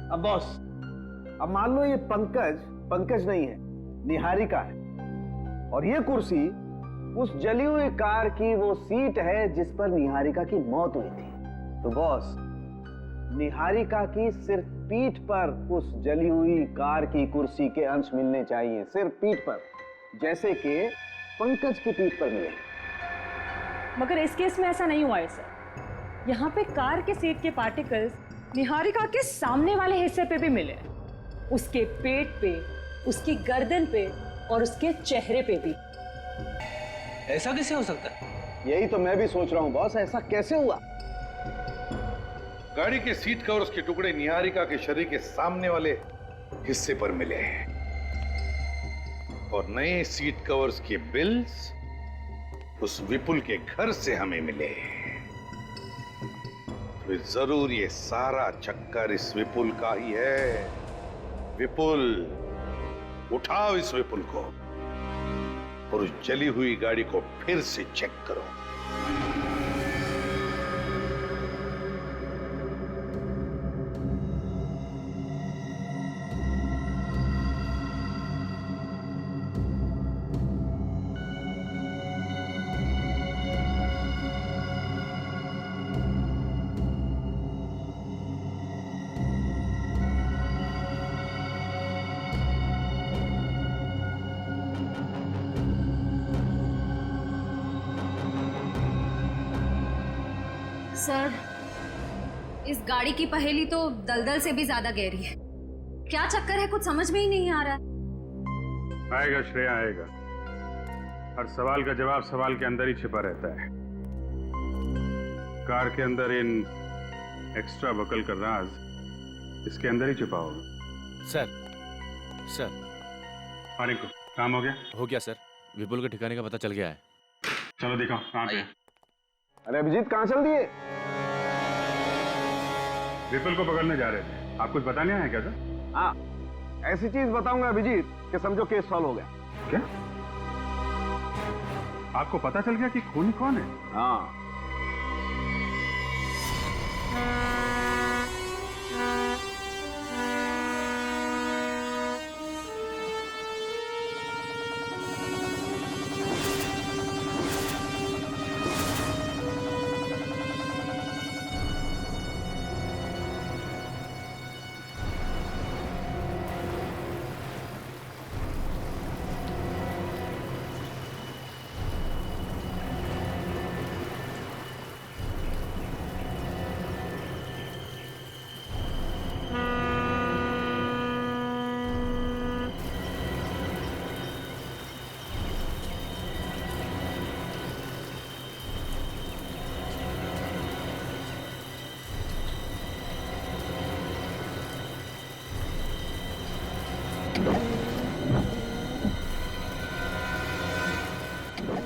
अब बॉस, अब मान लो ये पंकज नहीं है, निहारिका है, और ये कुर्सी उस जली हुई कार की वो सीट है जिस पर निहारिका की मौत हुई थी। तो बॉस निहारिका की सिर्फ पीठ पर उस जली हुई कार की कुर्सी के अंश मिलने चाहिए, सिर्फ पीठ पर, जैसे कि पंकज की पीठ पर मिले। मगर इस केस में ऐसा नहीं हुआ है सर। यहाँ पे कार के सीट के पार्टिकल्स निहारिका के सामने वाले हिस्से पे भी मिले, उसके पेट पे, उसकी गर्दन पे और उसके चेहरे पे भी। ऐसा कैसे हो सकता है? यही तो मैं भी सोच रहा हूँ बॉस, ऐसा कैसे हुआ? गाड़ी के सीट कवर्स के टुकड़े निहारिका के शरीर के सामने वाले हिस्से पर मिले और नए सीट कवर्स के बिल्स उस विपुल के घर से हमें मिले। तो जरूर ये सारा चक्कर इस विपुल का ही है। विपुल, उठाओ इस विपुल को और उस जली हुई गाड़ी को फिर से चेक करो। सर, इस गाड़ी की पहेली तो दलदल से भी ज्यादा गहरी है। क्या चक्कर है, कुछ समझ में ही नहीं आ रहा। आएगा श्रेया, आएगा। हर सवाल का जवाब सवाल के अंदर ही छिपा रहता है। कार के अंदर इन एक्स्ट्रा वकल का राज इसके अंदर ही छिपा होगा। सर आने को काम हो गया? हो गया सर, विपुल के ठिकाने का पता चल गया है। चलो दिखाओ कहाँ पे है। अरे अभिजीत कहाँ चल दिए? विपुल को पकड़ने जा रहे थे। आप कुछ बताने आए क्या सर? हाँ, ऐसी चीज बताऊंगा अभिजीत कि समझो केस सॉल्व हो गया। क्या आपको पता चल गया कि खूनी कौन है? हाँ।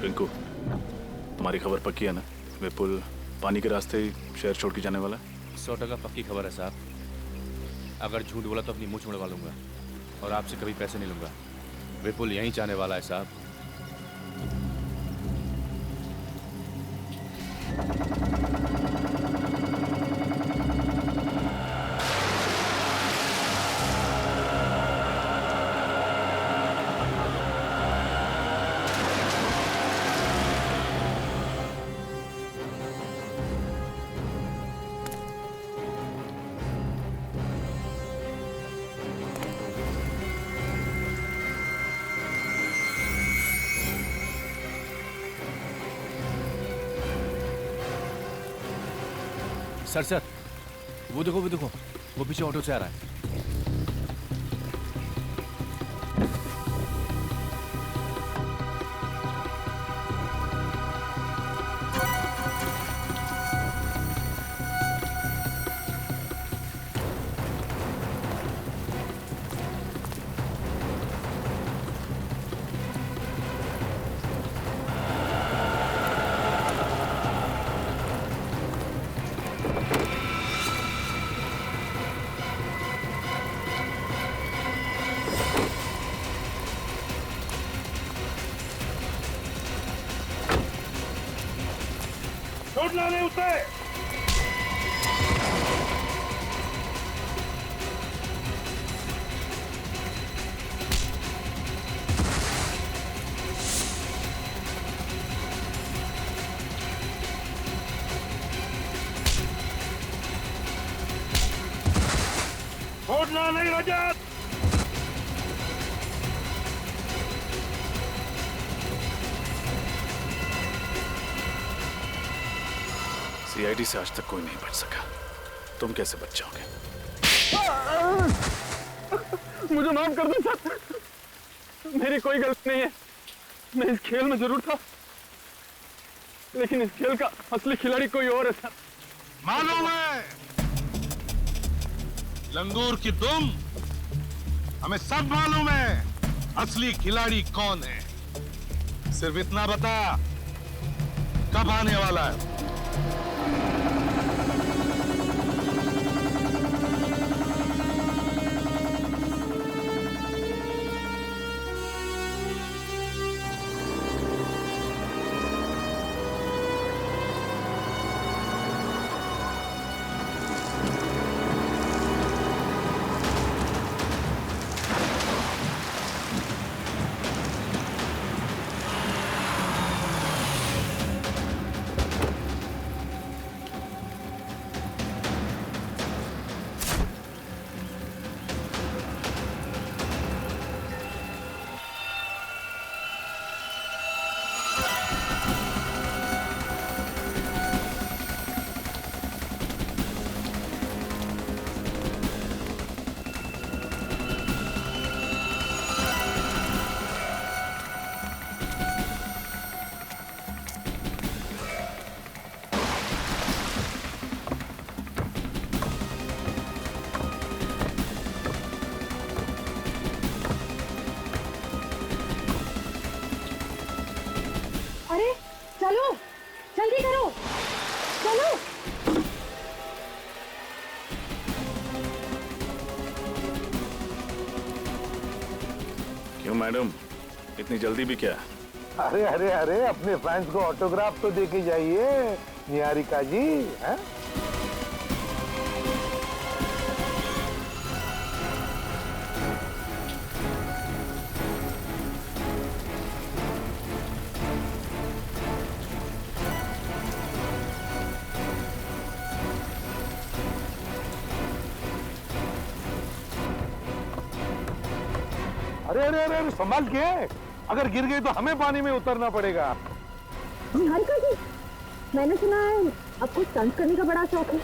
रिंकू, तुम्हारी खबर पक्की है ना? विपुल पानी के रास्ते ही शहर छोड़ के जाने वाला है? 100% पक्की खबर है साहब। अगर झूठ बोला तो अपनी मुंह छुड़वा लूंगा और आपसे कभी पैसे नहीं लूंगा। विपुल यहीं जाने वाला है साहब। सर, वो देखो वो पीछे ऑटो से आ रहा है। छोड़ लाने उसे। छोड़ना नहीं रजत। सीआईडी से आज तक कोई नहीं बच सका, तुम कैसे बच जाओगे? मुझे माफ कर दो सर, मेरी कोई गलती नहीं है। मैं इस खेल में जरूर था, लेकिन इस खेल का असली खिलाड़ी कोई और है सर। मालूम है लंगूर की तुम, हमें सब मालूम है असली खिलाड़ी कौन है। सिर्फ इतना बता, कब आने वाला है? क्यों मैडम, इतनी जल्दी भी क्या? अरे अरे अरे, अपने फैंस को ऑटोग्राफ तो देके जाइए निहारिका जी, हैं? अरे अरे अरे अरे, संभाल के, अगर गिर गई तो हमें पानी में उतरना पड़ेगा। निहारिका जी, मैंने सुना है आपको स्टंट करने का बड़ा शौक है,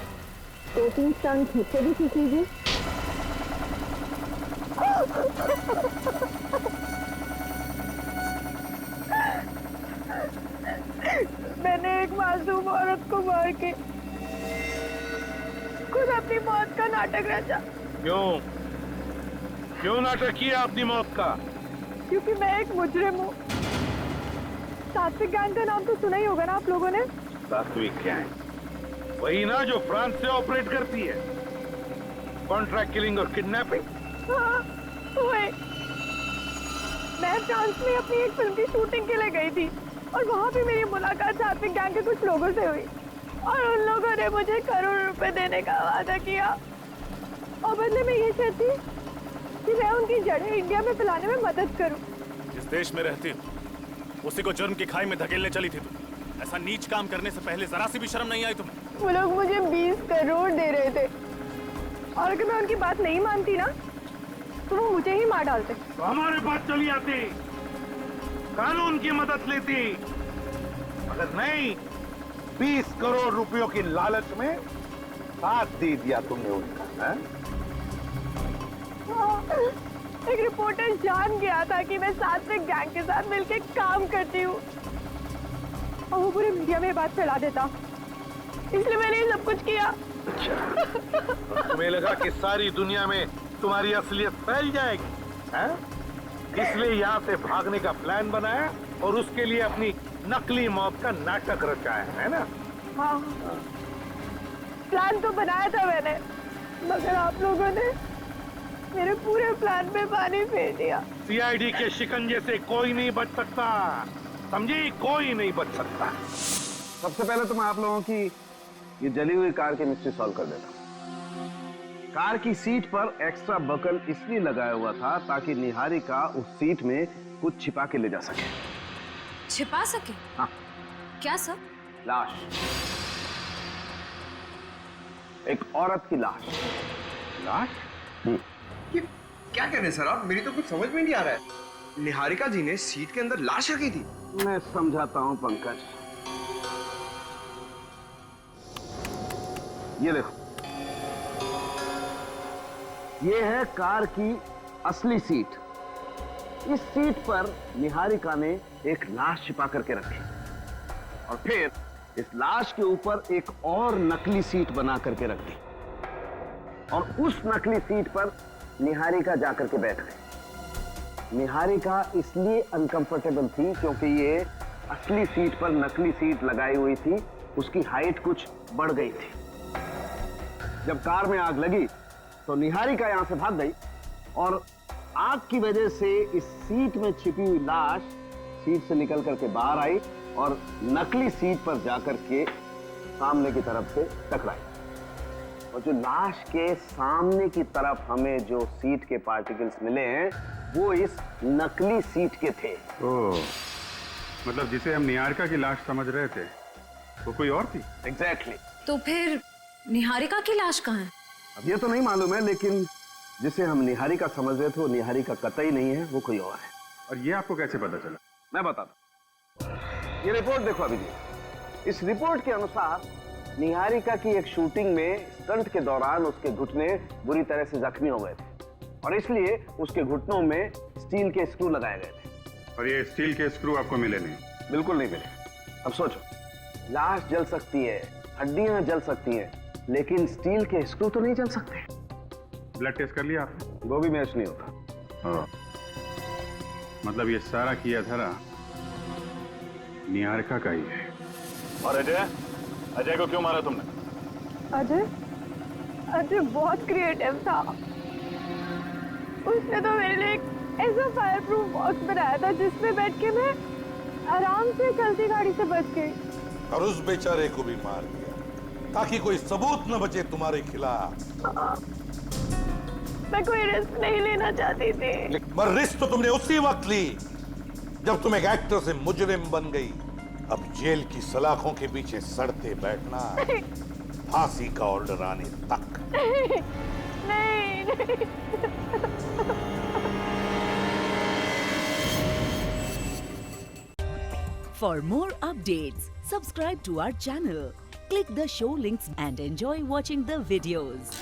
2-3 स्टंट मुझसे भी सीख लीजिए। मैंने एक मासूम औरत को मार के खुद अपनी मौत का नाटक रचा। क्यों नाटक किया अपनी मौत का? क्योंकि मैं एक मुजरिम हूँ। सात्विक गैंग का नाम तो सुना ही होगा ना आप लोगों ने? सात्विक गैंग, वही ना जो फ्रांस से ऑपरेट करती है, कॉन्ट्रैक्ट किलिंग और किडनैपिंग। हाँ, वही। मैं फ्रांस में अपनी एक फिल्म की शूटिंग के लिए गई थी और वहाँ भी मेरी मुलाकात सात्विक गैंग के कुछ लोगों से हुई और उन लोगों ने मुझे करोड़ रुपए देने का वादा किया और बदले में ये शर्त थी कि मैं उनकी जड़ें इंडिया में फैलाने में मदद करूं। जिस देश में रहती हो उसी को जुर्म की खाई में धकेलने चली थी तुम। ऐसा नीच काम करने से पहले जरा सी भी शर्म नहीं आई तुम्हें? वो लोग मुझे 20 करोड़ दे रहे थे और अगर मैं उनकी बात नहीं मानती ना तो वो मुझे ही मार डालते। तो हमारे पास चली आती, कानून की मदद लेती। अगर नहीं, 20 करोड़ रुपयों की लालच में साथ दे दिया तुमने उनका, है? एक रिपोर्टर जान गया था कि मैं सात्विक गैंग के साथ मिलकर काम करती हूँ और वो पूरे मीडिया में बात फैला देता, इसलिए मैंने ये सब कुछ किया। और तुम्हें लगा कि सारी दुनिया में तुम्हारी असलियत फैल जाएगी, हैं? इसलिए यहाँ से भागने का प्लान बनाया और उसके लिए अपनी नकली मौत का नाटक रचाया, है ना? हाँ, प्लान तो बनाया था मैंने, मगर आप लोगों ने मेरे पूरे प्लान पे पानी फेर दिया। सीआईडी के शिकंजे से कोई नहीं बच सकता, समझी? कोई नहीं बच सकता। सबसे पहले तो मैं आप लोगों की ये जली हुई कार की मिस्ट्री सॉल्व कर देता हूं। कार की सीट पर एक्स्ट्रा बकल इसलिए लगाया हुआ था ताकि निहारिका उस सीट में कुछ छिपा के ले जा सके। छिपा सके? हाँ। क्या सर? लाश, एक औरत की लाश। लाश? ये क्या कह रहे हैं सर आप? मेरी तो कुछ समझ में नहीं आ रहा है। निहारिका जी ने सीट के अंदर लाश रखी थी? मैं समझाता हूं पंकज। ये देखो, ये है कार की असली सीट। इस सीट पर निहारिका ने एक लाश छिपा करके रखी और फिर इस लाश के ऊपर एक और नकली सीट बना करके रख दी और उस नकली सीट पर निहारिका जाकर के बैठ गई। निहारिका इसलिए अनकंफर्टेबल थी क्योंकि ये असली सीट पर नकली सीट लगाई हुई थी, उसकी हाइट कुछ बढ़ गई थी। जब कार में आग लगी तो निहारिका यहां से भाग गई और आग की वजह से इस सीट में छिपी हुई लाश सीट से निकल करके बाहर आई और नकली सीट पर जाकर के सामने की तरफ से टकराई। और जो लाश के सामने की तरफ हमें जो सीट के पार्टिकल्स मिले हैं वो इस नकली सीट के थे। ओह, मतलब जिसे हम निहारिका की लाश समझ रहे थे वो कोई और थी? एग्जैक्टली। तो फिर निहारिका की लाश कहाँ है? अब ये तो नहीं मालूम है, लेकिन जिसे हम निहारिका समझ रहे थे वो निहारिका कतई नहीं है, वो कोई और है। और ये आपको कैसे पता चला? मैं बताता हूं। ये रिपोर्ट देखो अभी जी। इस रिपोर्ट के अनुसार निहारिका की एक शूटिंग में स्टंट के दौरान उसके घुटने बुरी तरह से जख्मी हो गए थे और इसलिए उसके घुटनों में स्टील के स्क्रू लगाए गए थे। और ये स्टील के स्क्रू आपको मिले नहीं? बिल्कुल नहीं मिले। अब सोचो, लाश जल सकती है, हड्डियां जल सकती हैं, लेकिन स्टील के स्क्रू तो नहीं जल सकते। ब्लड टेस्ट कर लिया आपने? वो भी मैच नहीं होता। मतलब ये सारा किया धरा निहारिका का ही है। और अजय को क्यों मारा तुमने? अजय बहुत क्रिएटिव था। उसने तो मेरे लिए एक ऐसा फायर प्रूफ बॉक्स बनाया था जिसमें बैठ के मैं आराम से चलती गाड़ी से बच गई। और उस बेचारे को भी मार दिया ताकि कोई सबूत न बचे तुम्हारे खिलाफ। मैं कोई रिस्क नहीं लेना चाहती थी। पर रिस्क तो तुमने उसी वक्त ली जब तुम एक एक्टर से मुजरिम बन गई। अब जेल की सलाखों के पीछे सड़ते बैठना है, फांसी का ऑर्डर आने तक। नहीं। For more updates, subscribe to our channel, click the show links and enjoy watching the videos.